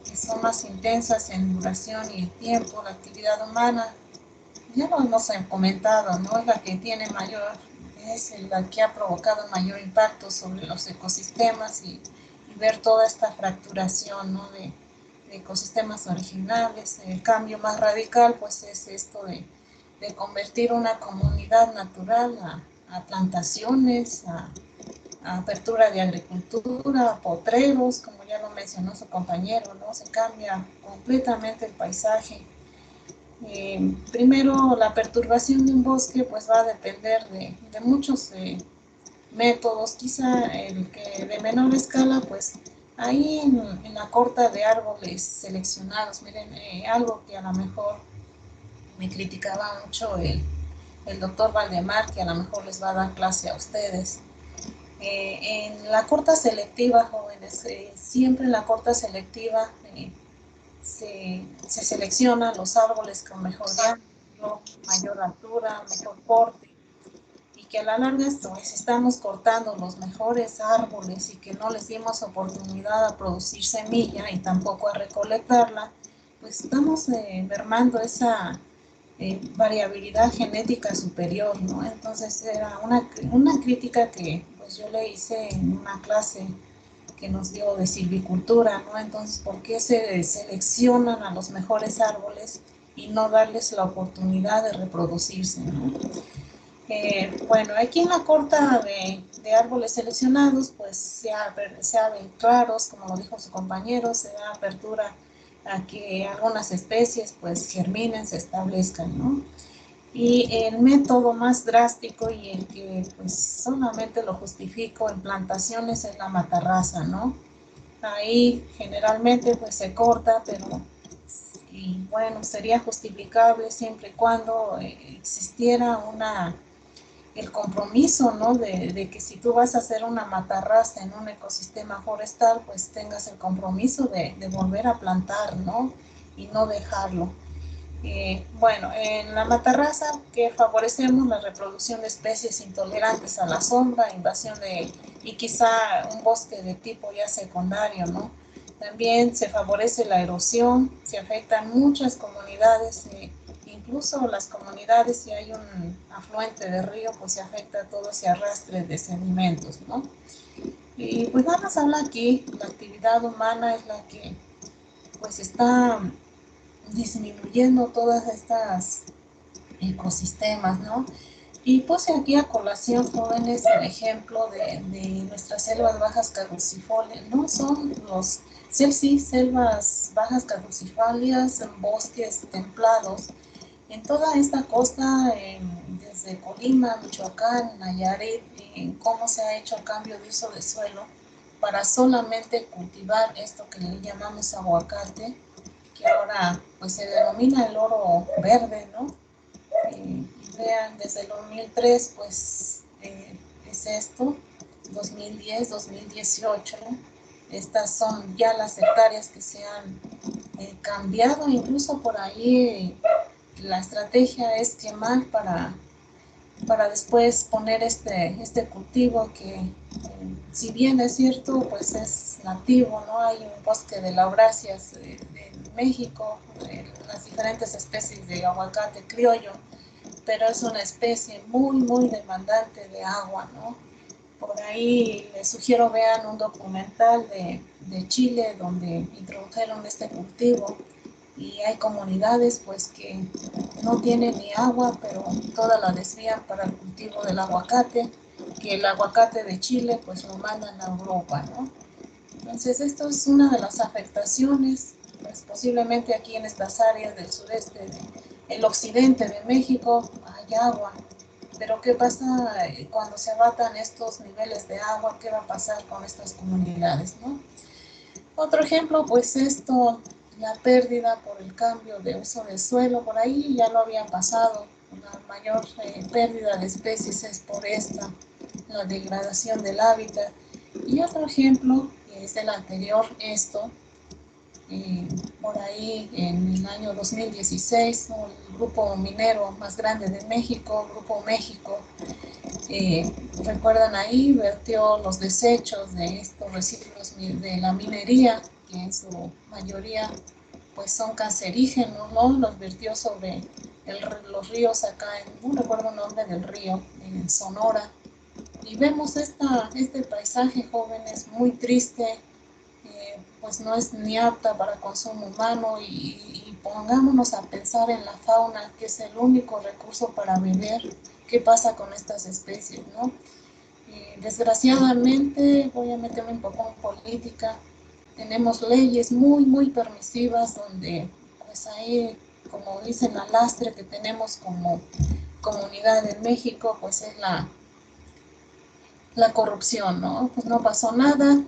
que son más intensas en duración y tiempo. La actividad humana, ya lo hemos comentado, ¿no? Es la que tiene mayor, es la que ha provocado mayor impacto sobre los ecosistemas y ver toda esta fracturación, ¿no? de ecosistemas originales. El cambio más radical, pues, es esto de convertir una comunidad natural a plantaciones, a apertura de agricultura, potreros, como ya lo mencionó su compañero, ¿no? Se cambia completamente el paisaje. Primero, la perturbación de un bosque pues va a depender de muchos métodos, quizá el que de menor escala, pues ahí en la corta de árboles seleccionados. Miren, algo que a lo mejor me criticaba mucho el doctor Valdemar, que a lo mejor les va a dar clase a ustedes. En la corta selectiva, jóvenes, siempre en la corta selectiva se seleccionan los árboles con mejor diámetro, mayor altura, mejor porte, y que a la larga pues, estamos cortando los mejores árboles y que no les dimos oportunidad a producir semilla y tampoco a recolectarla, pues estamos mermando esa variabilidad genética superior, ¿no? Entonces era una crítica que pues yo le hice en una clase que nos dio de silvicultura, ¿no? Entonces, ¿por qué se seleccionan a los mejores árboles y no darles la oportunidad de reproducirse, ¿no? Bueno, aquí en la corta de árboles seleccionados, pues se abren claros, como lo dijo su compañero, se da apertura a que algunas especies pues germinen, se establezcan, ¿no? Y el método más drástico y el que pues solamente lo justifico en plantaciones es la matarraza, ¿no? Ahí generalmente pues se corta, pero y bueno, sería justificable siempre y cuando existiera el compromiso, ¿no? De que si tú vas a hacer una matarraza en un ecosistema forestal, pues tengas el compromiso de volver a plantar, ¿no? Y no dejarlo. Bueno, en la matarraza que favorecemos la reproducción de especies intolerantes a la sombra, invasión y quizá un bosque de tipo ya secundario, ¿no? También se favorece la erosión, se afectan muchas comunidades, incluso las comunidades, si hay un afluente de río, pues se afecta todo ese arrastre de sedimentos, ¿no? Y pues nada más habla aquí, la actividad humana es la que pues está disminuyendo todas estas ecosistemas, ¿no? Y puse aquí a colación, jóvenes, el ejemplo de nuestras selvas bajas caducifolias, ¿no? Son los selvas bajas caducifolias, bosques templados. En toda esta costa, desde Colima, Michoacán, Nayarit, cómo se ha hecho el cambio de uso de suelo para solamente cultivar esto que le llamamos aguacate, que ahora pues se denomina el oro verde, ¿no? Vean, desde el 2003 pues es esto, 2010, 2018, estas son ya las hectáreas que se han cambiado, incluso por ahí la estrategia es quemar para después poner este cultivo que si bien es cierto pues es nativo, ¿no? Hay un bosque de lauraceas en México, las diferentes especies de aguacate criollo, pero es una especie muy, muy demandante de agua, ¿no? Por ahí les sugiero vean un documental de Chile donde introdujeron este cultivo y hay comunidades pues que no tienen ni agua, pero toda la desvían para el cultivo del aguacate, que el aguacate de Chile pues lo mandan a Europa, ¿no? Entonces esto es una de las afectaciones, pues posiblemente aquí en estas áreas del sureste, el occidente de México, hay agua, pero ¿qué pasa cuando se abatan estos niveles de agua? ¿Qué va a pasar con estas comunidades, no? Otro ejemplo, pues esto, la pérdida por el cambio de uso del suelo, por ahí ya lo había pasado, la mayor pérdida de especies es por esta, la degradación del hábitat. Y otro ejemplo, que es el anterior, por ahí en el año 2016, ¿no? El grupo minero más grande de México, Grupo México, recuerdan ahí, vertió los desechos de estos residuos de la minería, que en su mayoría pues son cancerígenos, ¿no? Los vertió sobre los ríos acá, no recuerdo el nombre del río, en Sonora. Y vemos este paisaje, jóvenes, muy triste, pues no es ni apta para consumo humano y pongámonos a pensar en la fauna, que es el único recurso para beber. ¿Qué pasa con estas especies, no? Desgraciadamente, voy a meterme un poco en política, tenemos leyes muy, muy permisivas donde, pues ahí, como dicen, la lastre que tenemos como comunidad en México, pues es la corrupción, ¿no? Pues no pasó nada,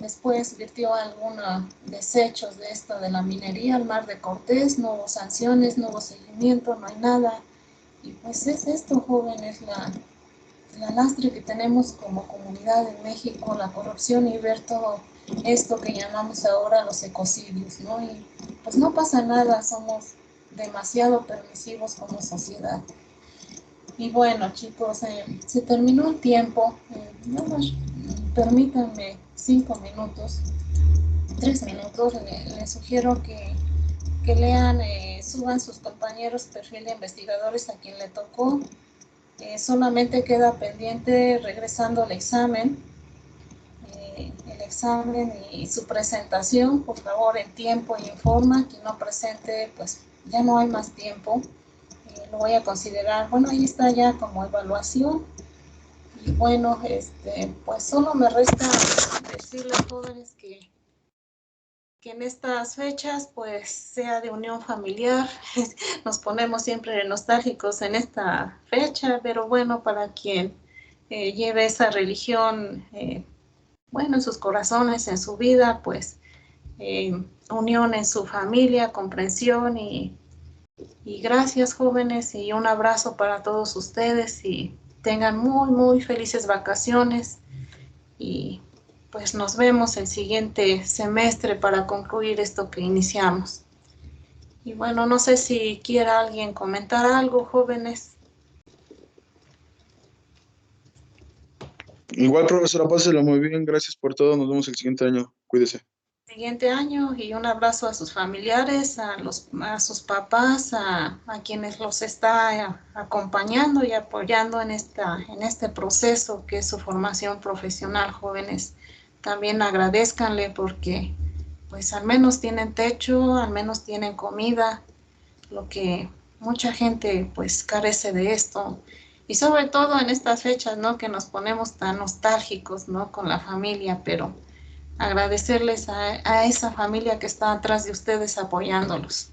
después virtió algunos desechos de esto de la minería al Mar de Cortés, no hubo sanciones, no hubo seguimiento, no hay nada, y pues es esto, jóvenes, la lastre que tenemos como comunidad en México, la corrupción y ver todo esto que llamamos ahora los ecocidios, ¿no? Y pues no pasa nada, somos demasiado permisivos como sociedad. Y bueno, chicos, se terminó el tiempo. Nada más, permítanme 5 minutos, 3 minutos. Les sugiero que lean, suban sus compañeros perfil de investigadores a quien le tocó. Solamente queda pendiente regresando al examen. El examen y su presentación, por favor, en tiempo y en forma. Quien no presente, pues ya no hay más tiempo. Lo voy a considerar, bueno, ahí está ya como evaluación. Y bueno, pues solo me resta decirles, jóvenes, que en estas fechas pues sea de unión familiar. Nos ponemos siempre nostálgicos en esta fecha, pero bueno, para quien lleve esa religión, bueno, en sus corazones, en su vida, pues unión en su familia, comprensión y gracias, jóvenes, y un abrazo para todos ustedes y tengan muy, muy felices vacaciones y pues nos vemos el siguiente semestre para concluir esto que iniciamos. Y bueno, no sé si quiera alguien comentar algo, jóvenes. Igual, profesora, pásela muy bien. Gracias por todo. Nos vemos el siguiente año. Cuídese. Siguiente año y un abrazo a sus familiares, a sus papás, a quienes los está acompañando y apoyando en este proceso que es su formación profesional, jóvenes. También agradézcanle porque pues al menos tienen techo, al menos tienen comida, lo que mucha gente pues carece de esto. Y sobre todo en estas fechas, ¿no? Que nos ponemos tan nostálgicos, ¿no? Con la familia, pero agradecerles a esa familia que está atrás de ustedes apoyándolos.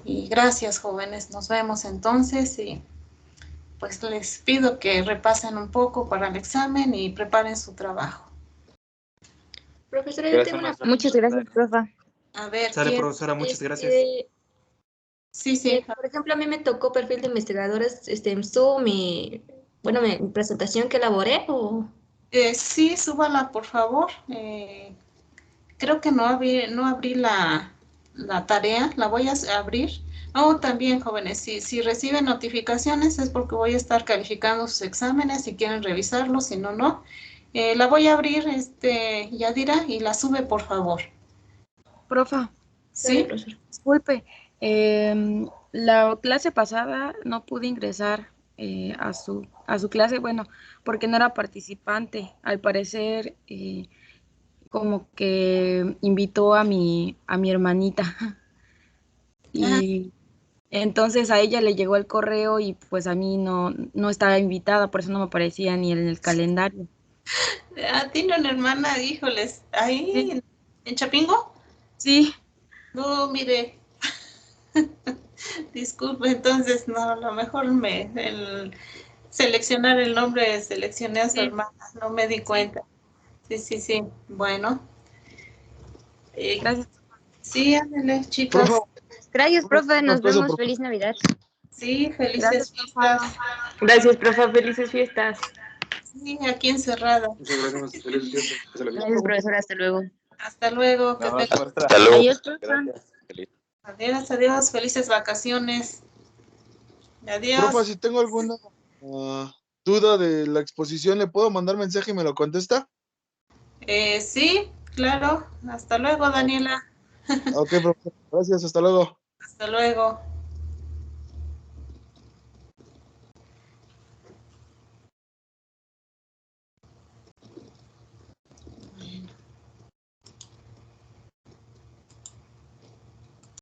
Y gracias, jóvenes. Nos vemos entonces y pues les pido que repasen un poco para el examen y preparen su trabajo. Profesora, yo tengo una... Muchas gracias, profa. A ver, Sale, ¿quién? profesora, muchas gracias. Sí. Por ejemplo, a mí me tocó perfil de investigadores en Zoom y, bueno, mi presentación que elaboré o... Sí, súbala, por favor. Creo que no abrí la tarea, la voy a abrir. Oh, también, jóvenes, si reciben notificaciones es porque voy a estar calificando sus exámenes, si quieren revisarlos, si no, no. La voy a abrir, Yadira, y la sube, por favor. Profa, ¿Sí? disculpe, la clase pasada no pude ingresar a su clase, bueno, porque no era participante. Al parecer, como que invitó a mi hermanita y entonces a ella le llegó el correo y pues a mí no estaba invitada, por eso no me aparecía ni en el calendario. Tiene una hermana, híjoles, ahí Sí. ¿En Chapingo? Sí. No, mire, disculpe, entonces, no, a lo mejor seleccionar el nombre, seleccioné a su hermana, no me di cuenta. Sí, bueno. Gracias. Sí, ándale, chicas. Profa, Gracias, profe, nos paso, vemos, profe. feliz Navidad. Sí, felices fiestas. Gracias, profa, felices fiestas. Sí, aquí encerrada. Muchas gracias, maestra. Feliz día. Hasta luego. Gracias, profesora. Hasta luego. Hasta luego. Que Nada más, tengan- maestra. Hasta luego. Adiós, profe. Feliz. Adiós, adiós. Felices vacaciones. Adiós. Profa, si tengo alguna duda de la exposición, ¿le puedo mandar mensaje y me lo contesta? Sí, claro. Hasta luego, Daniela. Ok, profe. Gracias, hasta luego. Hasta luego.